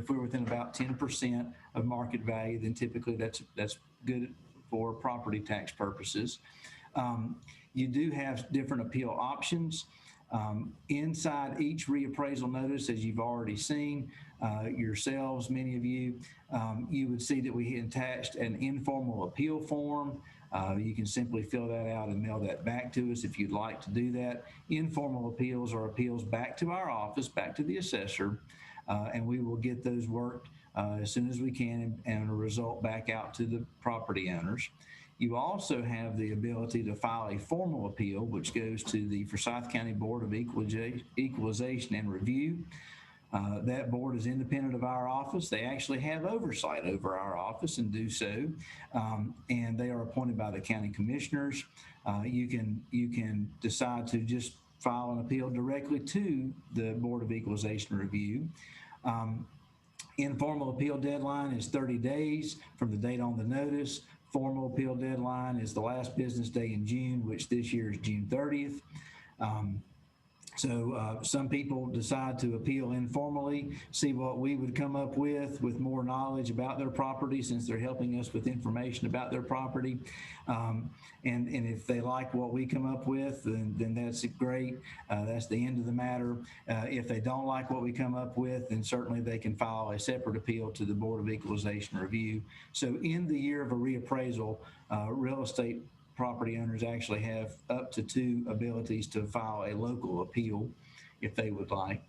we're within about 10% of market value, then typically that's good for property tax purposes. You do have different appeal options. Inside each reappraisal notice, as you've already seen yourselves, many of you, you would see that we attached an informal appeal form. You can simply fill that out and mail that back to us if you'd like to do that. Informal appeals are appeals back to our office, back to the assessor, and we will get those worked as soon as we can and a result back out to the property owners. You also have the ability to file a formal appeal, which goes to the Forsyth County Board of Equalization and Review. That board is independent of our office. They actually have oversight over our office and do so, and they are appointed by the county commissioners. You can decide to just file an appeal directly to the Board of Equalization and Review. Informal appeal deadline is 30 days from the date on the notice. Formal appeal deadline is the last business day in June, which this year is June 30th. So some people decide to appeal informally, see what we would come up with more knowledge about their property, since they're helping us with information about their property. And if they like what we come up with, then that's great. That's the end of the matter. If they don't like what we come up with, then certainly they can file a separate appeal to the Board of Equalization Review. So in the year of a reappraisal, real estate property owners actually have up to 2 abilities to file a local appeal if they would like.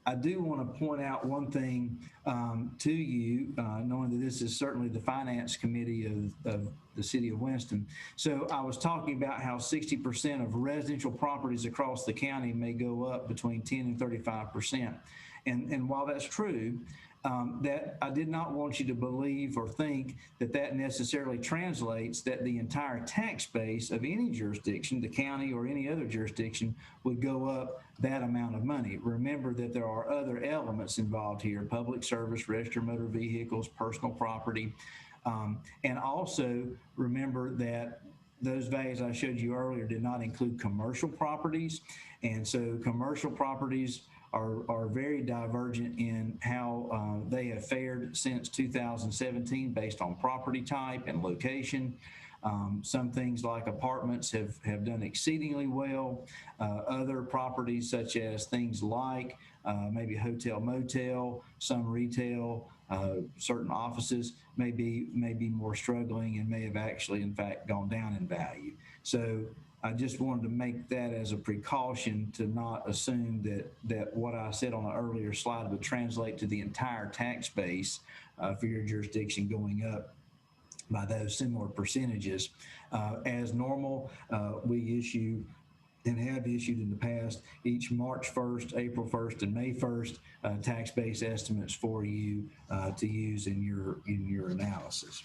I do want to point out one thing to you, knowing that this is certainly the Finance Committee of the City of Winston. So I was talking about how 60% of residential properties across the county may go up between 10 and 35%. And while that's true, that I did not want you to believe or think that necessarily translates that the entire tax base of any jurisdiction, the county or any other jurisdiction, would go up that amount of money. Remember that there are other elements involved here: public service, registered motor vehicles, personal property. And also remember that those values I showed you earlier did not include commercial properties. And so commercial properties are very divergent in how they have fared since 2017 based on property type and location. Some things like apartments have done exceedingly well. Other properties, such as things like maybe hotel, motel, some retail, certain offices may be more struggling and may have actually, in fact, gone down in value. So I just wanted to make that as a precaution to not assume that what I said on an earlier slide would translate to the entire tax base for your jurisdiction going up by those similar percentages. As normal, we issue and have issued in the past each March 1st, April 1st, and May 1st tax base estimates for you to use in your analysis.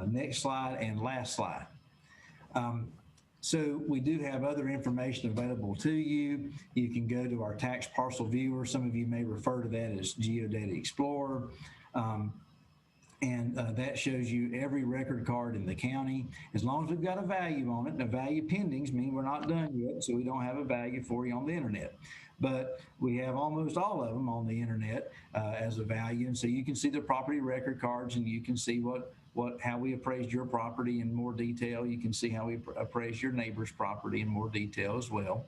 Next slide and last slide. So we do have other information available to you. You can go to our tax parcel viewer. Some of you may refer to that as Geodata Explorer. And that shows you every record card in the county, as long as we've got a value on it. And the value pendings mean we're not done yet, so we don't have a value for you on the internet. But we have almost all of them on the internet as a value. And so you can see the property record cards, and you can see how we appraised your property in more detail. You can see how we appraised your neighbor's property in more detail as well.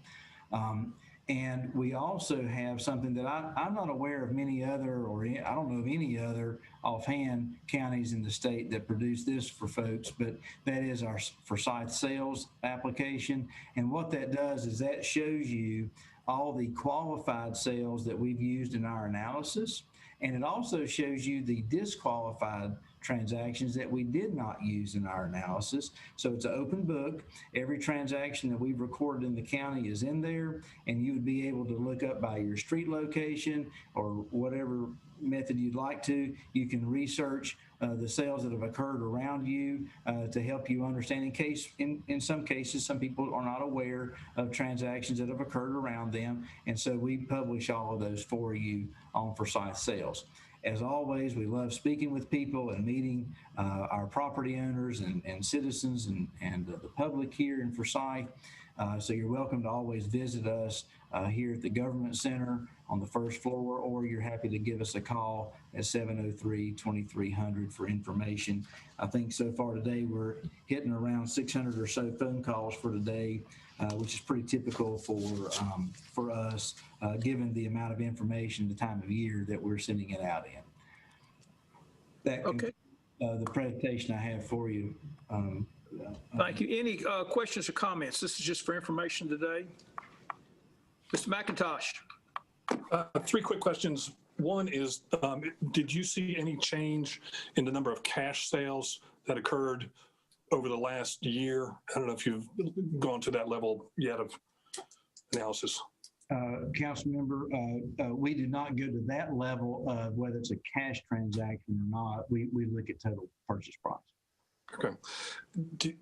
And we also have something that I'm not aware of many other, or I don't know of any other offhand counties in the state that produce this for folks, but that is our Forsyth sales application. And what that does is that shows you all the qualified sales that we've used in our analysis. And it also shows you the disqualified transactions that we did not use in our analysis. So it's an open book. Every transaction that we've recorded in the county is in there, and you would be able to look up by your street location or whatever method you'd like to. You can research the sales that have occurred around you to help you understand in some cases, some people are not aware of transactions that have occurred around them. And so we publish all of those for you on Forsyth Sales. As always, we love speaking with people and meeting our property owners and citizens and the public here in Forsyth. So you're welcome to always visit us here at the Government Center on the first floor, or you're happy to give us a call at 703-2300 for information. I think so far today we're hitting around 600 or so phone calls for today, which is pretty typical for us, given the amount of information, the time of year that we're sending it out in. That Okay. The presentation I have for you. Thank you. Any questions or comments? This is just for information today. Mr. McIntosh. 3 quick questions. One is, did you see any change in the number of cash sales that occurred over the last year? I don't know if you've gone to that level yet of analysis. Council member, we do not go to that level of whether it's a cash transaction or not. We look at total purchase price. Okay.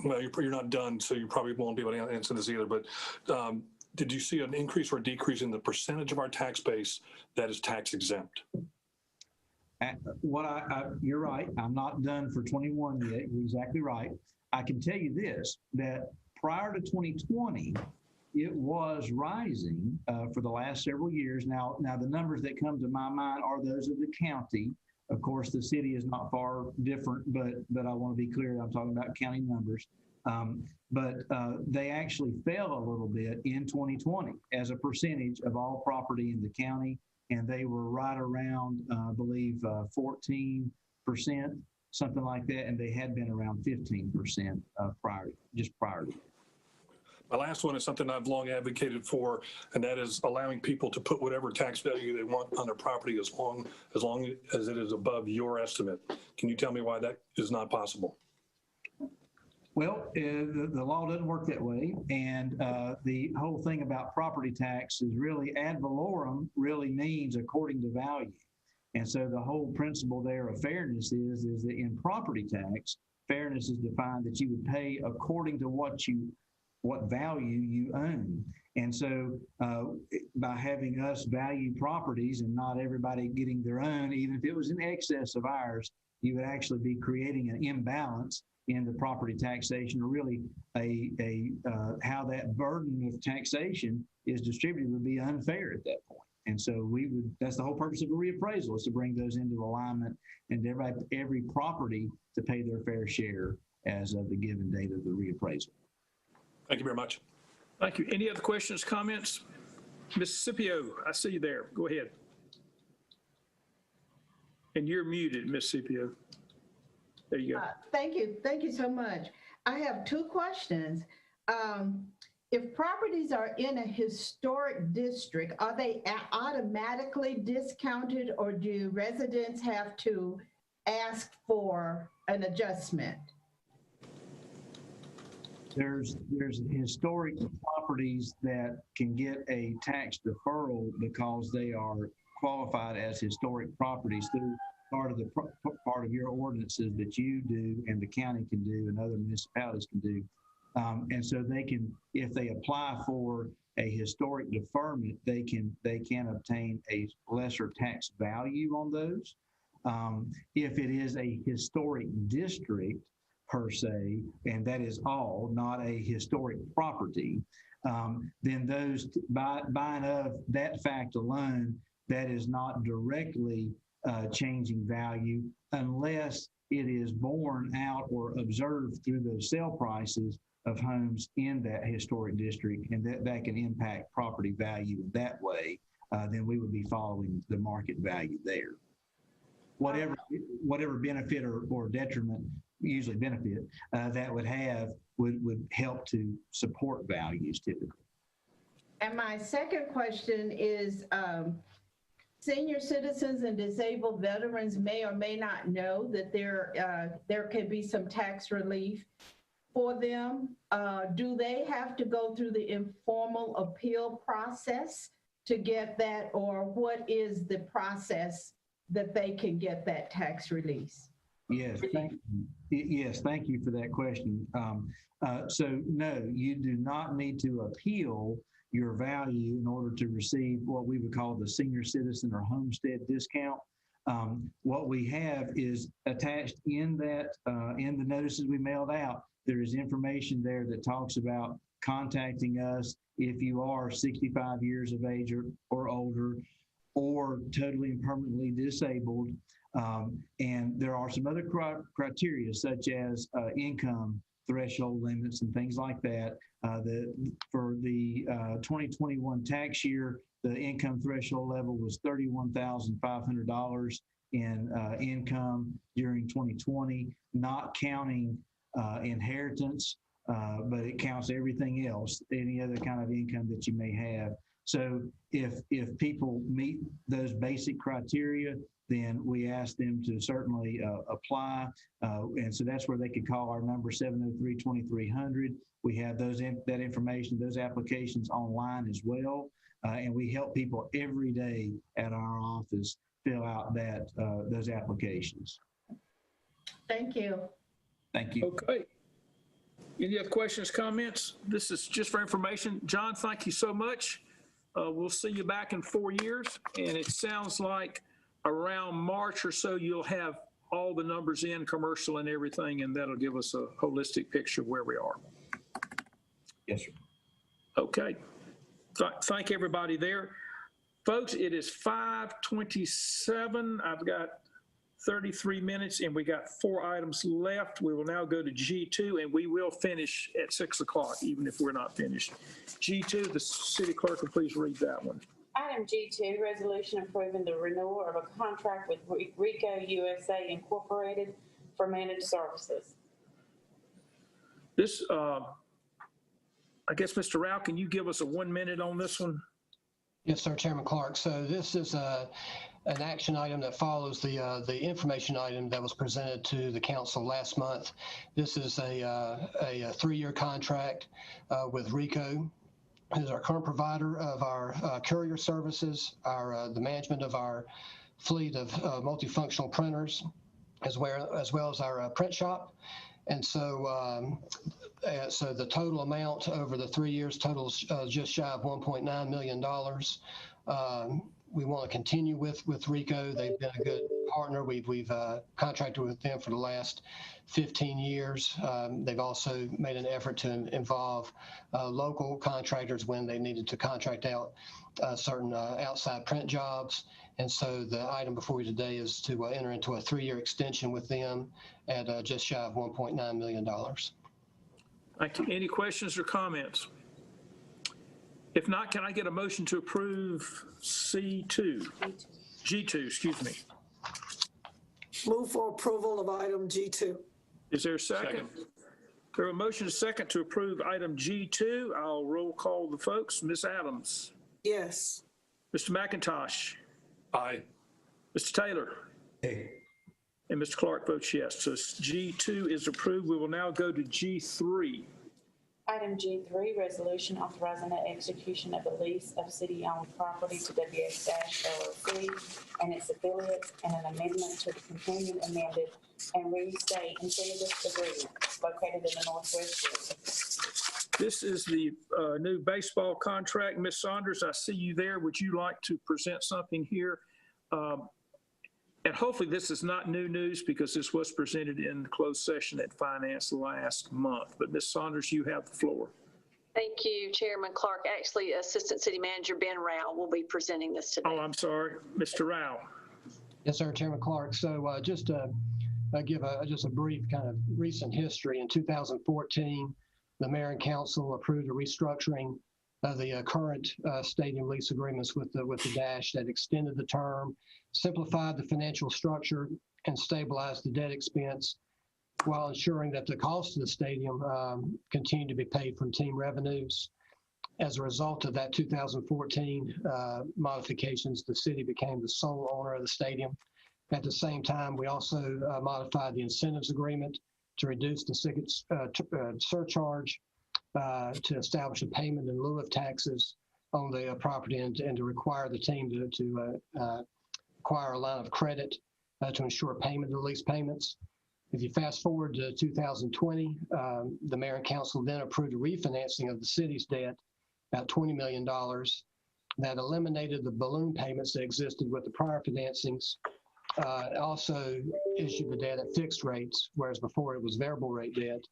Well, you're not done, so you probably won't be able to answer this either, but did you see an increase or decrease in the percentage of our tax base that is tax exempt? You're right. I'm not done for 21 yet. You're exactly right. I can tell you this, that prior to 2020, it was rising for the last several years. Now the numbers that come to my mind are those of the county. Of course, the city is not far different, but I want to be clear, I'm talking about county numbers. But they actually fell a little bit in 2020 as a percentage of all property in the county, and they were right around, I believe, 14%, something like that, and they had been around 15% prior to that. My last one is something I've long advocated for, and that is allowing people to put whatever tax value they want on their property as long as it is above your estimate. Can you tell me why that is not possible? Well, the law doesn't work that way, and the whole thing about property tax is really ad valorem really means according to value. And so the whole principle there of fairness is that in property tax, fairness is defined that you would pay according to what value you own. And so by having us value properties and not everybody getting their own, even if it was in excess of ours, you would actually be creating an imbalance in the property taxation, or really how that burden of taxation is distributed would be unfair at that point. And so that's the whole purpose of a reappraisal, is to bring those into alignment and every property to pay their fair share as of the given date of the reappraisal. Thank you very much. Thank you. Any other questions, comments? Ms. Scipio, I see you there. Go ahead. And you're muted, Ms. Scipio. There you go. Thank you. Thank you so much. I have 2 questions. If properties are in a historic district, are they automatically discounted, or do residents have to ask for an adjustment? There's historic properties that can get a tax deferral because they are qualified as historic properties through part of your ordinances that you do and the county can do and other municipalities can do. And so they can, if they apply for a historic deferment, they can obtain a lesser tax value on those. If it is a historic district per se, and that is all, not a historic property, then those buying of that fact alone, that is not directly changing value unless it is borne out or observed through those sale prices of homes in that historic district, and that can impact property value in that way, then we would be following the market value there. Whatever benefit or detriment, usually benefit, that would have would help to support values typically. And my second question is, senior citizens and disabled veterans may or may not know that there could be some tax relief for them. Do they have to go through the informal appeal process to get that, or what is the process that they can get that tax release? Yes, thank you for that question. So no, you do not need to appeal your value in order to receive what we would call the senior citizen or homestead discount. What we have is attached in that in the notices we mailed out, there is information there that talks about contacting us if you are 65 years of age or older, or totally and permanently disabled. And there are some other criteria, such as income threshold limits and things like that. For the 2021 tax year, the income threshold level was $31,500 in income during 2020, not counting inheritance, but it counts everything else, any other kind of income that you may have. So if people meet those basic criteria, then we ask them to certainly apply. And so that's where they could call our number 703-2300. We have that information, those applications online as well. And we help people every day at our office fill out those applications. Thank you. Thank you. Okay. Any other questions, comments? This is just for information. John, thank you so much. We'll see you back in 4 years. And it sounds like around March or so, you'll have all the numbers in, commercial and everything, and that'll give us a holistic picture of where we are. Yes, sir. Okay. Thank everybody there. Folks, it is 5:27. I've got 33 minutes and we got 4 items left. We will now go to G2 and we will finish at 6 o'clock, even if we're not finished. G2, the city clerk will please read that one. Item G2, resolution approving the renewal of a contract with Rico USA Incorporated for managed services. This, I guess, Mr. Rao, can you give us a 1 minute on this one? Yes, sir, Chairman Clark. So this is an action item that follows the information item that was presented to the council last month. This is a 3-year contract with Rico, who's our current provider of our courier services, the management of our fleet of multifunctional printers, as well as our print shop. And so so the total amount over the 3 years totals just shy of $1.9 million. We want to continue with Rico. They've been a good partner. We've contracted with them for the last 15 years. They've also made an effort to involve local contractors when they needed to contract out certain outside print jobs. And so the item before you today is to enter into a 3-year extension with them at just shy of $1.9 million. Thank you. Any questions or comments? If not, can I get a motion to approve G2, excuse me. Move for approval of item G2. Is there a second? There a motion is second to approve item G2. I'll roll call the folks. Ms. Adams. Yes. Mr. McIntosh. Aye. Mr. Taylor. Hey. And Mr. Clark votes yes. So G2 is approved. We will now go to G3. Item G3, resolution authorizing the execution of a lease of city-owned property to WS LLC and its affiliates, and an amendment to the companion amended and restate incentive agreement located in the Northwest District. This is the new baseball contract. Ms. Saunders, I see you there. Would you like to present something here? And hopefully this is not new news because this was presented in closed session at Finance last month. But Ms. Saunders, you have the floor. Thank you, Chairman Clark. Actually, Assistant City Manager Ben Rao will be presenting this today. Oh, I'm sorry. Mr. Rao. Yes, sir, Chairman Clark. So just to give just a brief kind of recent history, in 2014, the mayor and council approved a restructuring of the current stadium lease agreements with the Dash that extended the term, simplified the financial structure, and stabilized the debt expense while ensuring that the cost of the stadium continued to be paid from team revenues. As a result of that 2014 modifications, the city became the sole owner of the stadium. At the same time, we also modified the incentives agreement to reduce the surcharge, to establish a payment in lieu of taxes on the property, and to require the team to acquire a line of credit to ensure payment of the lease payments. If you fast forward to 2020, the mayor and council then approved a refinancing of the city's debt, about $20 million, that eliminated the balloon payments that existed with the prior financings. Also issued the debt at fixed rates, whereas before it was variable rate debt.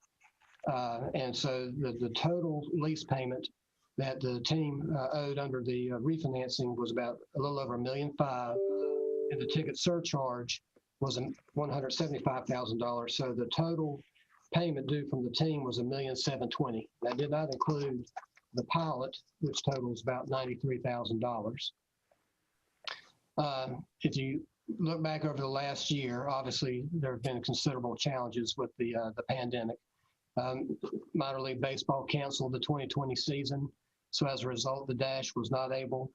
And so the total lease payment that the team owed under the refinancing was about a little over $1.5 million, and the ticket surcharge was $175,000. So the total payment due from the team was $1,720,000. That did not include the pilot, which totals about $93,000. If you look back over the last year, obviously there have been considerable challenges with the pandemic. Minor League Baseball canceled the 2020 season. So as a result, the Dash was not able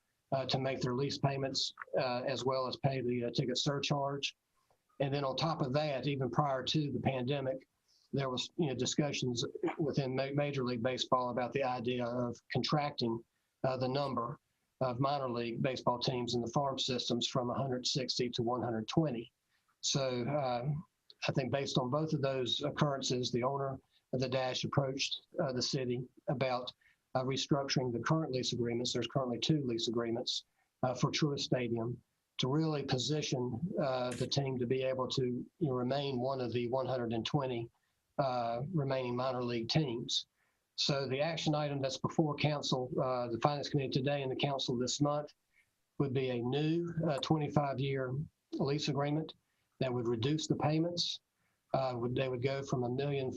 to make their lease payments as well as pay the ticket surcharge. And then on top of that, even prior to the pandemic, there was discussions within Major League Baseball about the idea of contracting the number of minor league baseball teams in the farm systems from 160 to 120. So I think based on both of those occurrences, the owner of the Dash approached the city about restructuring the current lease agreements. There's currently 2 lease agreements for Truist Stadium to really position the team to be able to remain one of the 120 remaining minor league teams. So the action item that's before council, the finance committee today and the council this month, would be a new 25-year lease agreement that would reduce the payments. They would go from $1.5 million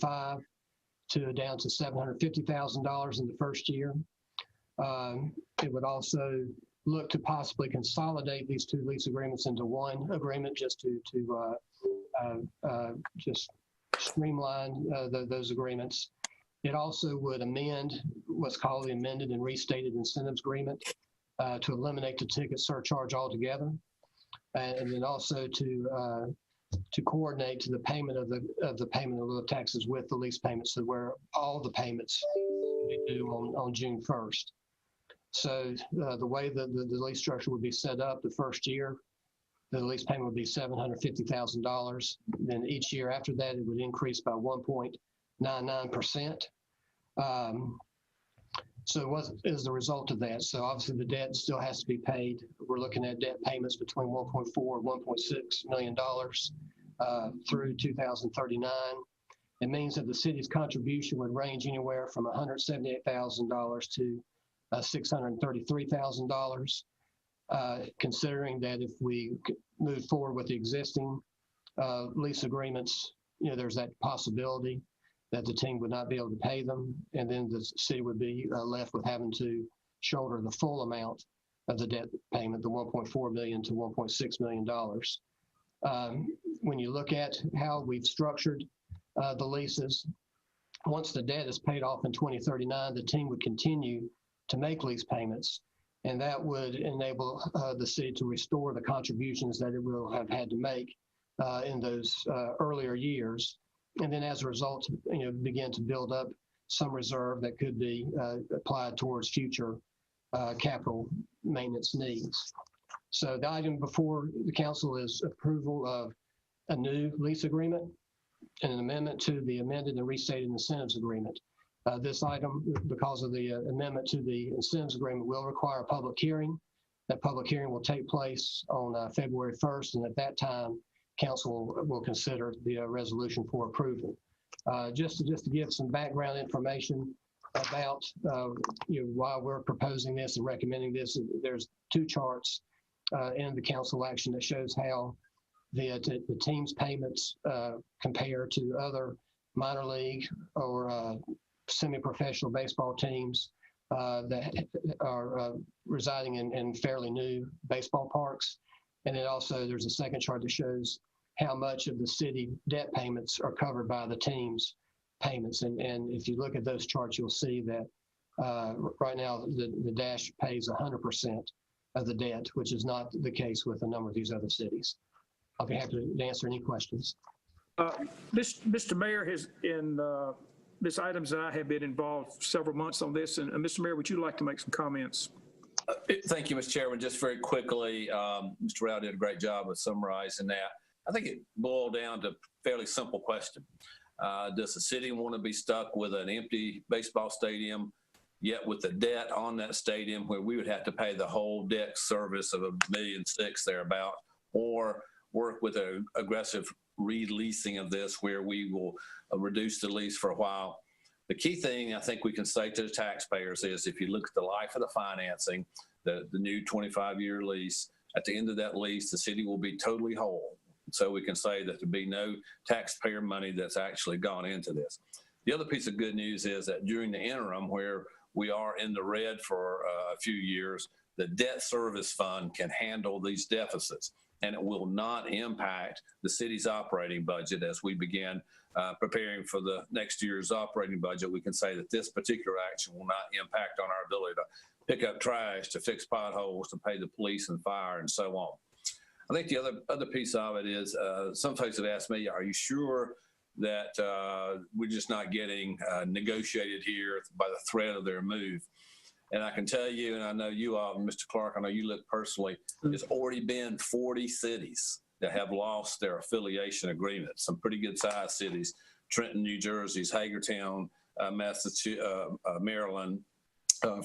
to down to $750,000 in the first year. It would also look to possibly consolidate these 2 lease agreements into one agreement, just to just streamline those agreements. It also would amend what's called the amended and restated incentives agreement to eliminate the ticket surcharge altogether, and then also to coordinate to the payment of the payment of the taxes with the lease payments, so where all the payments be due on June 1st. So the way that the lease structure would be set up, the first year, the lease payment would be $750,000. Then each year after that, it would increase by 1.99%. So what is the result of that? So obviously the debt still has to be paid. We're looking at debt payments between $1.4 and $1.6 million through 2039. It means that the city's contribution would range anywhere from $178,000 to $633,000. Considering that if we move forward with the existing lease agreements, there's that possibility that the team would not be able to pay them, and then the city would be left with having to shoulder the full amount of the debt payment, the $1.4 million to $1.6 million. When you look at how we've structured the leases, once the debt is paid off in 2039, the team would continue to make lease payments, and that would enable the city to restore the contributions that it will have had to make in those earlier years. And then as a result, begin to build up some reserve that could be applied towards future capital maintenance needs. So the item before the council is approval of a new lease agreement and an amendment to the amended and restated incentives agreement. This item, because of the amendment to the incentives agreement, will require a public hearing. That public hearing will take place on February 1st, and at that time, council will consider the resolution for approval. Just to give some background information about why we're proposing this and recommending this, there's 2 charts in the council action that shows how the team's payments compare to other minor league or semi-professional baseball teams that are residing in fairly new baseball parks. And then also there's a second chart that shows how much of the city debt payments are covered by the team's payments. And if you look at those charts, you'll see that right now the Dash pays 100% of the debt, which is not the case with a number of these other cities. I'll be happy to answer any questions. Mr. Mayor, Ms. Adams and I have been involved several months on this. And Mr. Mayor, would you like to make some comments? Thank you, Mr. Chairman. Just very quickly, Mr. Rao did a great job of summarizing that. I think it boiled down to a fairly simple question. Does the city want to be stuck with an empty baseball stadium, yet with the debt on that stadium where we would have to pay the whole debt service of $1.6 million thereabout, or work with an aggressive releasing of this where we will reduce the lease for a while? The key thing I think we can say to the taxpayers is if you look at the life of the financing, the new 25-year lease, at the end of that lease, the city will be totally whole. So we can say that there'll be no taxpayer money that's actually gone into this. The other piece of good news is that during the interim where we are in the red for a few years, the debt service fund can handle these deficits, and it will not impact the city's operating budget as we begin preparing for the next year's operating budget. We can say that this particular action will not impact on our ability to pick up trash, to fix potholes, to pay the police and fire, and so on. I think the other piece of it is some folks have asked me, are you sure that we're just not getting negotiated here by the threat of their move? And I can tell you, and I know you all, Mr. Clark, I know you look personally, there's already been 40 cities that have lost their affiliation agreements, some pretty good sized cities: Trenton, New Jersey, Hagerstown, Massachusetts, Maryland,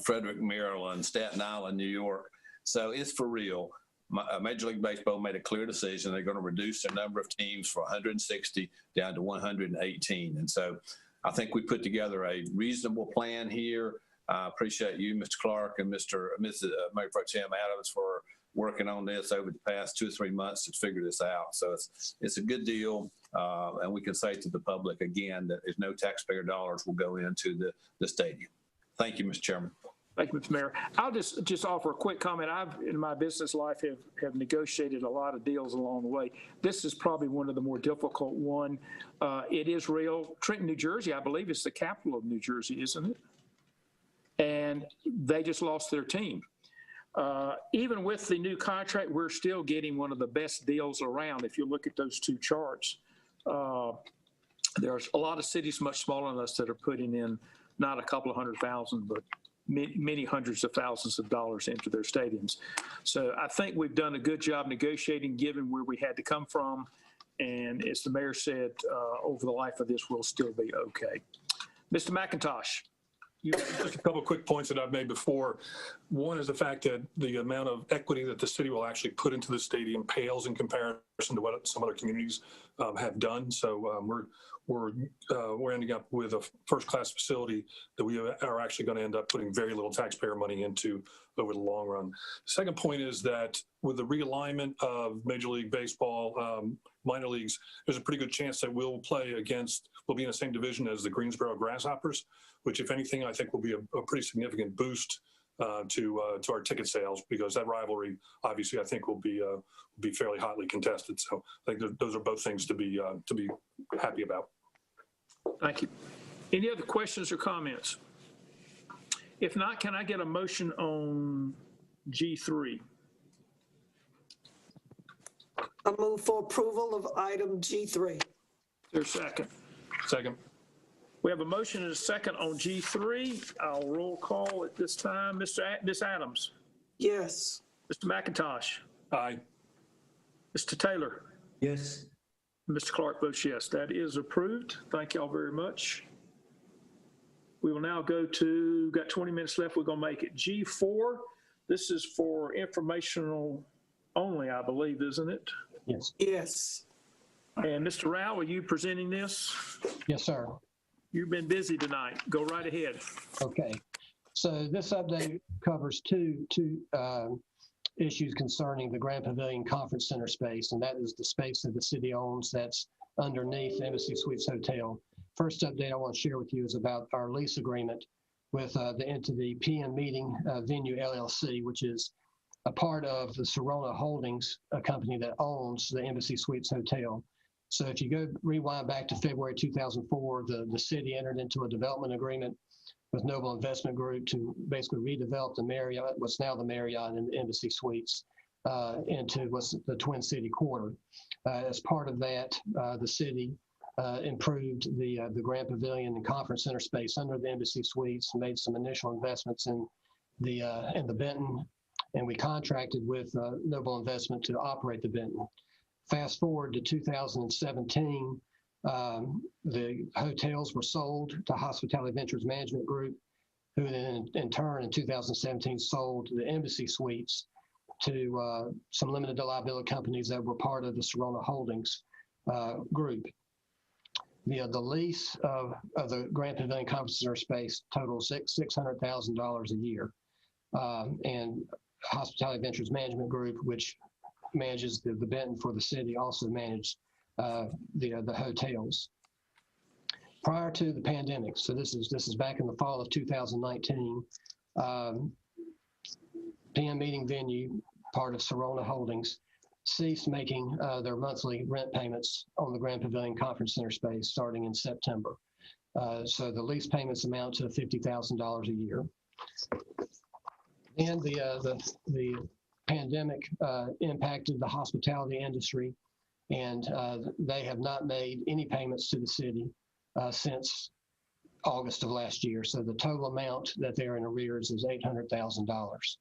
Frederick, Maryland, Staten Island, New York. So it's for real. Major League Baseball made a clear decision. They're going to reduce their number of teams from 160 down to 118. And so I think we put together a reasonable plan here. I appreciate you, Mr. Clark, and Mrs. Mayor Pro Tem Adams for working on this over the past 2 or 3 months to figure this out. So it's a good deal. And we can say to the public again that there's no taxpayer dollars will go into the stadium. Thank you, Mr. Chairman. Thank you, Mr. Mayor. I'll just offer a quick comment. I've, in my business life, have negotiated a lot of deals along the way. This is probably one of the more difficult one. It is real. Trenton, New Jersey, I believe, is the capital of New Jersey, isn't it? And they just lost their team. Even with the new contract, we're still getting one of the best deals around. If you look at those two charts, there's a lot of cities much smaller than us that are putting in not a couple of 100,000, but many hundreds of thousands of dollars into their stadiums. So I think we've done a good job negotiating given where we had to come from. And as the mayor said, over the life of this, we'll still be okay. Mr. McIntosh. Just a couple of quick points that I've made before. One is the fact that the amount of equity that the city will actually put into the stadium pales in comparison to what some other communities have done. So we're ending up with a first-class facility that we are actually going to end up putting very little taxpayer money into over the long run. The second point is that with the realignment of Major League Baseball minor leagues, there's a pretty good chance that we'll be in the same division as the Greensboro Grasshoppers, which, if anything, I think will be a pretty significant boost to our ticket sales, because that rivalry, obviously, I think will be fairly hotly contested. So I think those are both things to be happy about. Thank you. Any other questions or comments? If not, can I get a motion on G3? I move for approval of item G3. There's a second. Second. We have a motion and a second on G3. I'll roll call at this time. Ms. Adams. Yes. Mr. McIntosh. Aye. Mr. Taylor. Yes. Mr. Clark votes yes. That is approved. Thank y'all very much. We will now got 20 minutes left. We're going to make it G4. This is for informational only, I believe, isn't it? Yes. Yes. And Mr. Rao, are you presenting this? Yes, sir. You've been busy tonight. Go right ahead. Okay. So this update covers two issues concerning the Grand Pavilion Conference Center space, and that is the space that the city owns that's underneath Embassy Suites Hotel. first update I want to share with you is about our lease agreement with the entity PM Meeting Venue LLC, which is a part of the Serona Holdings, a company that owns the Embassy Suites Hotel. So if you rewind back to February 2004, the city entered into a development agreement with Noble Investment Group to basically redevelop the Marriott, what's now the Marriott and the Embassy Suites, into what's the Twin City Quarter. As part of that, the city improved the Grand Pavilion and Conference Center space under the Embassy Suites, and made some initial investments in the Benton, and we contracted with Noble Investment to operate the Benton. Fast forward to 2017, the hotels were sold to Hospitality Ventures Management Group, who then in turn in 2017 sold the Embassy Suites to some limited liability companies that were part of the Serona Holdings group. The lease of the Grand Pavilion Conference Center space totals $600,000 a year. And Hospitality Ventures Management Group, which manages the Benton for the city, also managed the hotels. Prior to the pandemic, so this is back in the fall of 2019, PM Meeting Venue, part of Serona Holdings, ceased making their monthly rent payments on the Grand Pavilion Conference Center space starting in September. So the lease payments amount to $50,000 a year. And the pandemic impacted the hospitality industry, and they have not made any payments to the city since August of last year. So the total amount that they're in arrears is $800,000.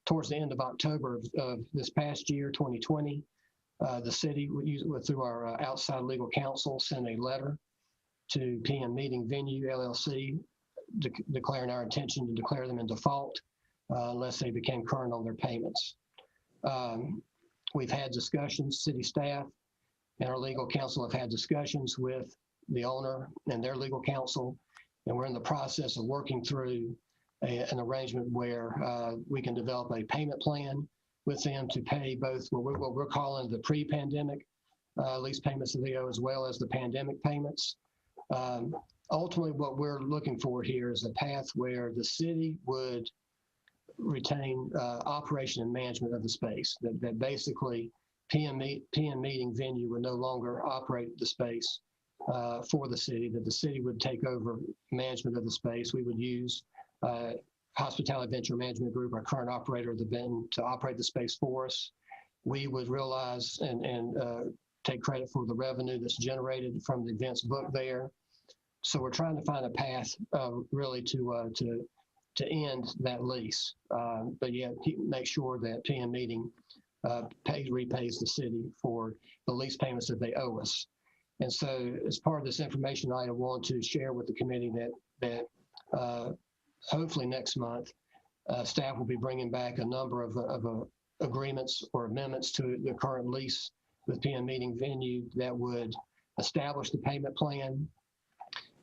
Towards the end of October of this past year, 2020, the city, through our outside legal counsel, sent a letter to PM Meeting Venue LLC declaring our intention to declare them in default unless they became current on their payments. We've had discussions, city staff and our legal counsel have had discussions with the owner and their legal counsel, and we're in the process of working through an arrangement where we can develop a payment plan with them to pay both what we're calling the pre-pandemic lease payments that they owe, as well as the pandemic payments. Ultimately, what we're looking for here is a path where the city would retain operation and management of the space, that basically PM Meeting Venue would no longer operate the space for the city, that the city would take over management of the space. We would use Hospitality Venture Management Group, our current operator of the Benton, to operate the space for us. We would realize and take credit for the revenue that's generated from the events booked there. So we're trying to find a path really to end that lease, but yet make sure that PM Meeting repays the city for the lease payments that they owe us. And so as part of this information item, I want to share with the committee that hopefully next month, staff will be bringing back a number of agreements or amendments to the current lease with PM Meeting Venue that would establish the payment plan,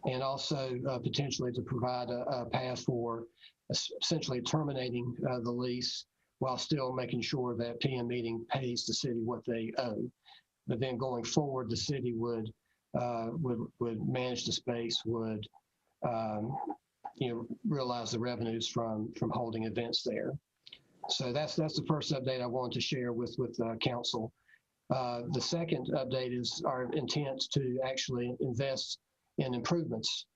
and also potentially to provide a path for essentially terminating the lease while still making sure that PM Meeting pays the city what they owe. But then going forward, the city would manage the space, would realize the revenues from holding events there. So that's the first update I wanted to share with council. The second update is our intent to actually invest in improvements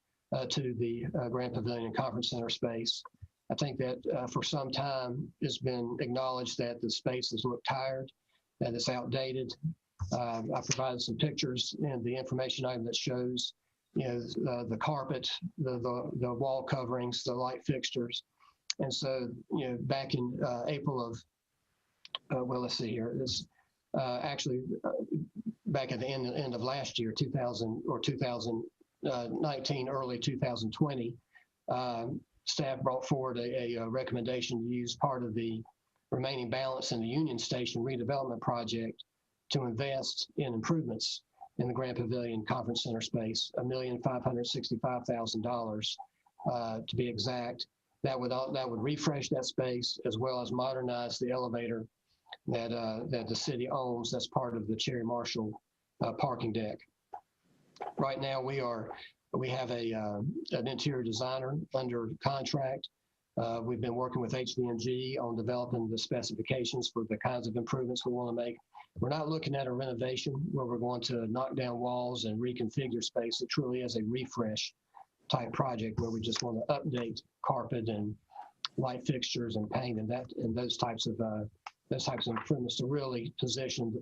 to the Grand Pavilion Conference Center space. I think that for some time it's been acknowledged that the space has looked tired, that it's outdated. I provided some pictures in the information item that shows, the carpet, the wall coverings, the light fixtures. And so, back in April of, let's see here, it's actually back at the end of last year, 2019, early 2020, staff brought forward a recommendation to use part of the remaining balance in the Union Station redevelopment project to invest in improvements in the Grand Pavilion Conference Center space, $1,565,000 to be exact. That would refresh that space as well as modernize the elevator that the city owns. That's part of the Cherry Marshall parking deck. Right now, we have an interior designer under contract. We've been working with HVMG on developing the specifications for the kinds of improvements we want to make. We're not looking at a renovation where we're going to knock down walls and reconfigure space. It truly is a refresh type project where we just want to update carpet and light fixtures and paint and those types of improvements to really position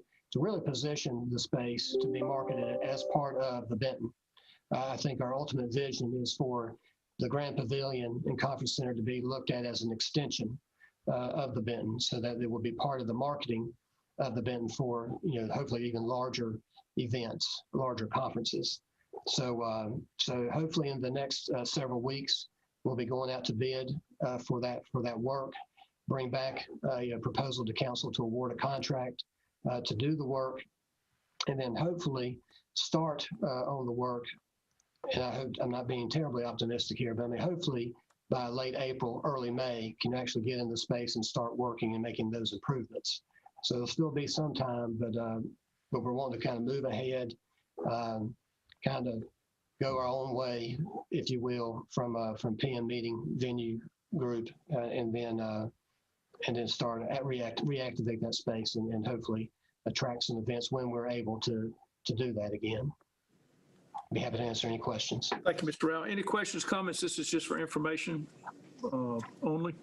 the space to be marketed as part of the Benton. I think our ultimate vision is for the Grand Pavilion and Conference Center to be looked at as an extension of the Benton, so that it will be part of the marketing of the Benton for, hopefully even larger events, larger conferences. So hopefully in the next several weeks, we'll be going out to bid for that work, bring back a proposal to council to award a contract to do the work, and then hopefully start on the work. And I hope I'm not being terribly optimistic here, but I mean, hopefully by late April, early May, can actually get in the space and start working and making those improvements. So it'll still be some time, but we're wanting to kind of move ahead, kind of go our own way, if you will, from PM meeting venue group, and then start reactivate that space and hopefully attract some events when we're able to do that again. Be happy to answer any questions. Thank you, Mr. Rao. Any questions, comments? This is just for information only.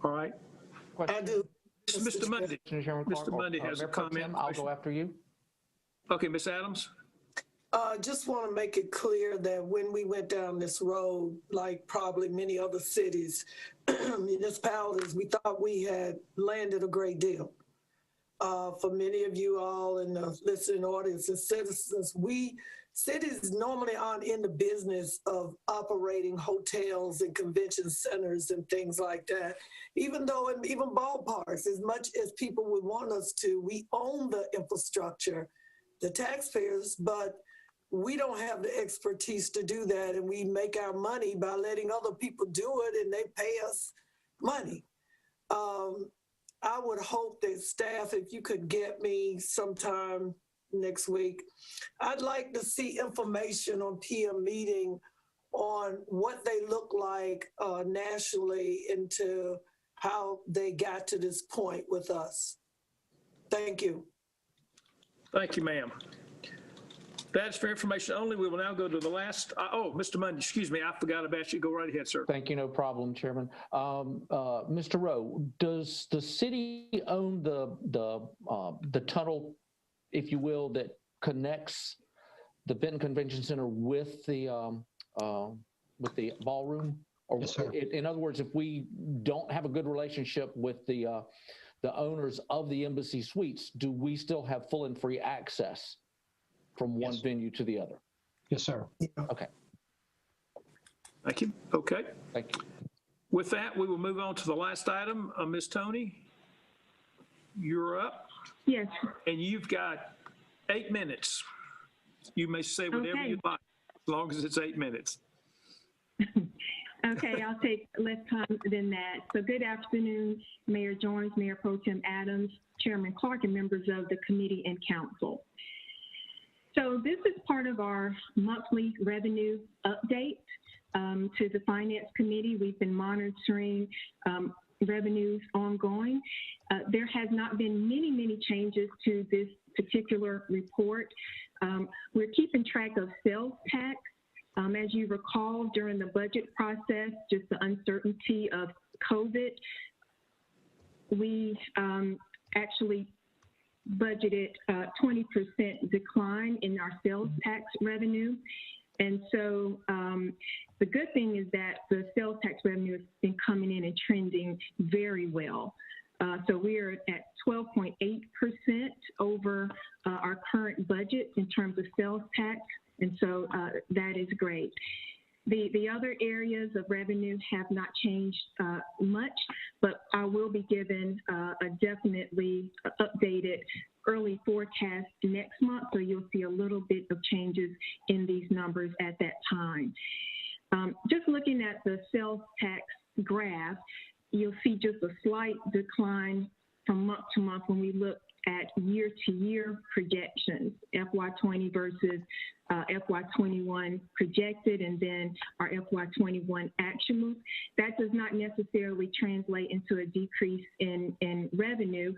All right. I do. Mr. Mundy. Mr. Mundy has a comment. I'll go after you. Okay, Ms. Adams. Just want to make it clear that when we went down this road, like probably many other cities, municipalities, we thought we had landed a great deal. For many of you all in the listening audience and citizens, cities normally aren't in the business of operating hotels and convention centers and things like that. Even ballparks, as much as people would want us to, we own the infrastructure, the taxpayers, but we don't have the expertise to do that. And we make our money by letting other people do it, and they pay us money. I would hope that staff, if you could get me sometime next week, I'd like to see information on PM meeting on what they look like nationally into how they got to this point with us. Thank you. Thank you, ma'am. That's for information only. We will now go to the last. Mr. Mundy, excuse me. I forgot about you. Go right ahead, sir. Thank you. No problem, Chairman. Mr. Rowe, does the city own the tunnel, if you will, that connects the Benton Convention Center with the ballroom? Or, yes, sir. In other words, if we don't have a good relationship with the owners of the Embassy Suites, do we still have full and free access from one venue to the other? Yes, sir. Okay. Thank you. Okay. Thank you. With that, we will move on to the last item. Ms. Tony, you're up. Yes. And you've got 8 minutes. You may say whatever you like, as long as it's 8 minutes. Okay, I'll take less time than that. So good afternoon, Mayor Jones, Mayor Pro Tem Adams, Chairman Clark, and members of the committee and council. So this is part of our monthly revenue update to the Finance Committee. We've been monitoring revenues ongoing. There has not been many changes to this particular report. We're keeping track of sales tax. As you recall, during the budget process, just the uncertainty of COVID, we actually budgeted 20% decline in our sales tax revenue. And so the good thing is that the sales tax revenue has been coming in and trending very well. So we are at 12.8% over our current budget in terms of sales tax. And so that is great. The other areas of revenue have not changed much, but I will be given a definitely updated early forecast next month, so you'll see a little bit of changes in these numbers at that time. Just looking at the sales tax graph, you'll see just a slight decline from month to month when we look at year-to-year projections, FY20 versus FY21 projected, and then our FY21 actuals. That does not necessarily translate into a decrease in revenue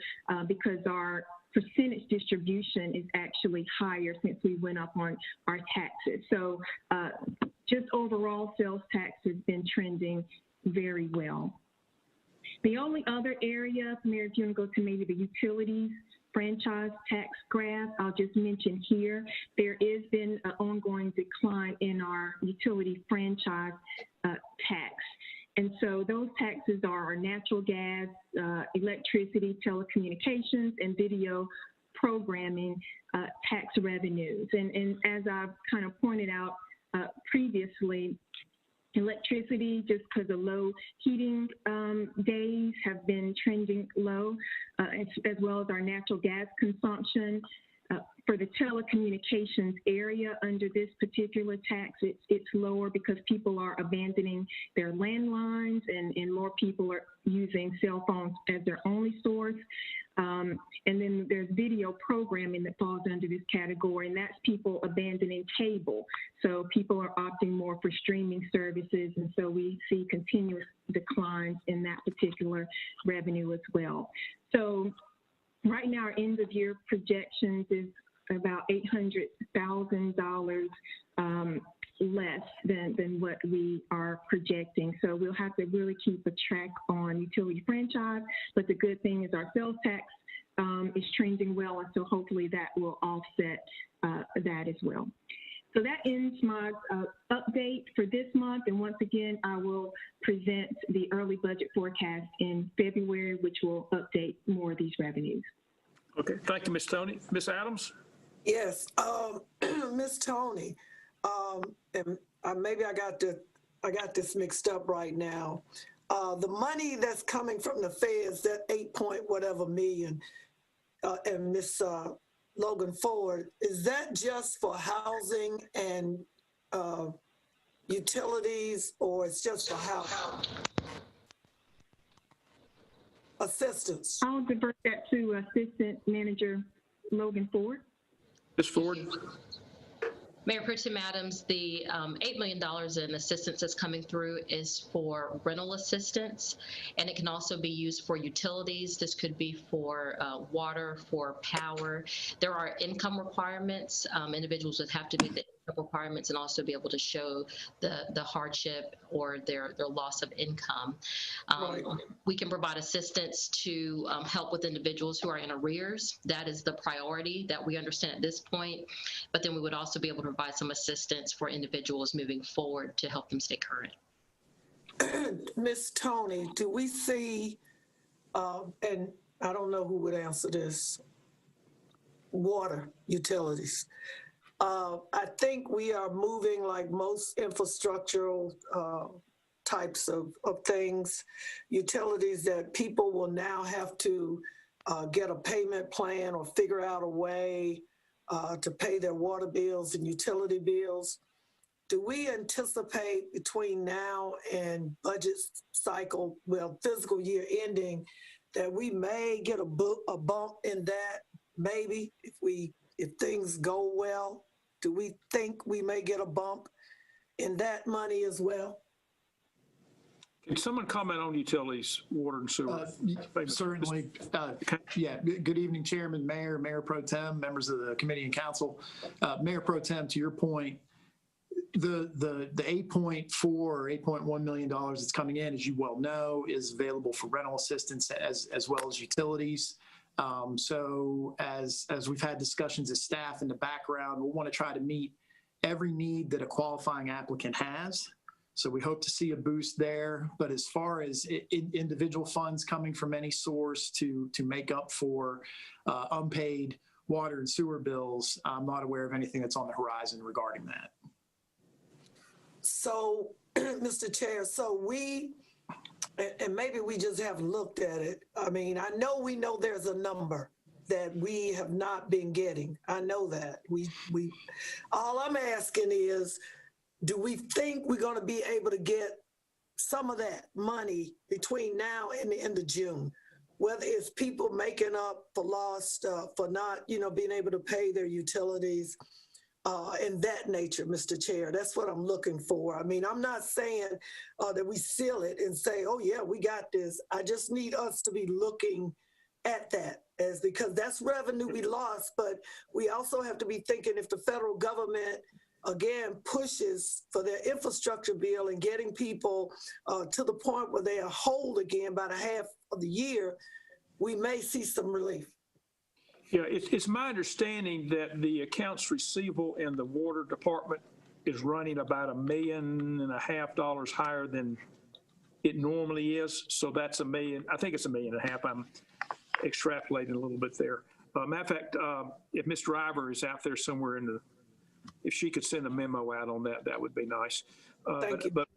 because our percentage distribution is actually higher since we went up on our taxes. So just overall sales tax has been trending very well. The only other area, Mayor, if you want to go to maybe the utilities franchise tax graph, I'll just mention here, there has been an ongoing decline in our utility franchise tax. And so those taxes are our natural gas, electricity, telecommunications, and video programming tax revenues. And as I've kind of pointed out previously, electricity, just because of low heating days, have been trending low, as well as our natural gas consumption. For the telecommunications area under this particular tax, it's lower because people are abandoning their landlines and more people are using cell phones as their only source. And then there's video programming that falls under this category, and that's people abandoning cable. So people are opting more for streaming services, and so we see continuous declines in that particular revenue as well. So right now, our end of year projections is about $800,000 less than what we are projecting. So we'll have to really keep a track on utility franchise. But the good thing is our sales tax is trending well, and so hopefully that will offset that as well. So that ends my update for this month. And once again, I will present the early budget forecast in February, which will update more of these revenues. Okay, thank you, Ms. Tony. Ms. Adams? Yes, Ms. Tony, and maybe I got this mixed up right now. The money that's coming from the feds, that 8 whatever million, and Ms. Logan Ford, is that just for housing and utilities, or it's just for housing? Assistance. I'll divert that to Assistant Manager Logan Ford. Ms. Ford? Mayor Pro Tem Adams, the $8 million in assistance that's coming through is for rental assistance, and it can also be used for utilities. This could be for water, for power. There are income requirements. Individuals would have to meet the income requirements and also be able to show the hardship or their loss of income. Right. We can provide assistance to help with individuals who are in arrears. That is the priority that we understand at this point, but then we would also be able to provide some assistance for individuals moving forward to help them stay current. Ms. Tony, do we see, and I don't know who would answer this, water utilities. I think we are moving, like most infrastructural types of things, utilities, that people will now have to get a payment plan or figure out a way to pay their water bills and utility bills. Do we anticipate between now and budget cycle, well, fiscal year ending, that we may get a bump in that? Maybe if things go well, do we think we may get a bump in that money as well? Can someone comment on utilities, water and sewer? Certainly. Yeah. Good evening, Chairman, Mayor, Mayor Pro Tem, members of the committee and council. Mayor Pro Tem, to your point, the 8.4 or $8.1 million that's coming in, as you well know, is available for rental assistance as well as utilities. So as we've had discussions as staff in the background, we'll want to try to meet every need that a qualifying applicant has. So we hope to see a boost there. But as far as individual funds coming from any source to make up for unpaid water and sewer bills, I'm not aware of anything that's on the horizon regarding that. So, Mr. Chair, so and maybe we just haven't looked at it. I mean, we know there's a number that we have not been getting. I know that. All I'm asking is, do we think we're going to be able to get some of that money between now and the end of June? whether it's people making up for lost, for not, being able to pay their utilities, and that nature, Mr. Chair. That's what I'm looking for. I mean, I'm not saying that we seal it and say, oh yeah, we got this. I just need us to be looking at that because that's revenue we lost, but we also have to be thinking if the federal government again pushes for their infrastructure bill and getting people to the point where they are whole again by the half of the year, we may see some relief. Yeah, it's my understanding that the accounts receivable in the water department is running about $1.5 million higher than it normally is. So that's $1 million. I think it's $1.5 million. I'm extrapolating a little bit there. Matter of fact, if Ms. Driver is out there somewhere if she could send a memo out on that, that would be nice. Thank you. But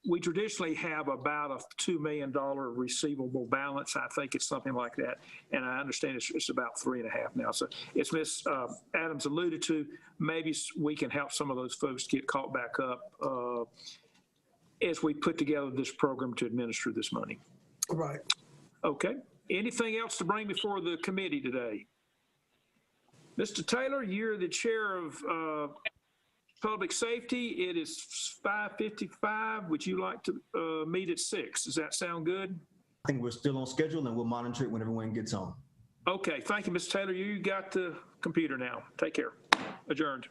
we traditionally have about a $2 million receivable balance. I think it's something like that. And I understand it's about 3.5 now. So it's Ms. Adams alluded to, maybe we can help some of those folks get caught back up as we put together this program to administer this money. Right. Okay. Anything else to bring before the committee today? Mr. Taylor, you're the chair of Public Safety. It is 5:55. Would you like to meet at 6? Does that sound good? I think we're still on schedule and we'll monitor it when everyone gets on. Okay. Thank you, Mr. Taylor. You got the computer now. Take care. Adjourned.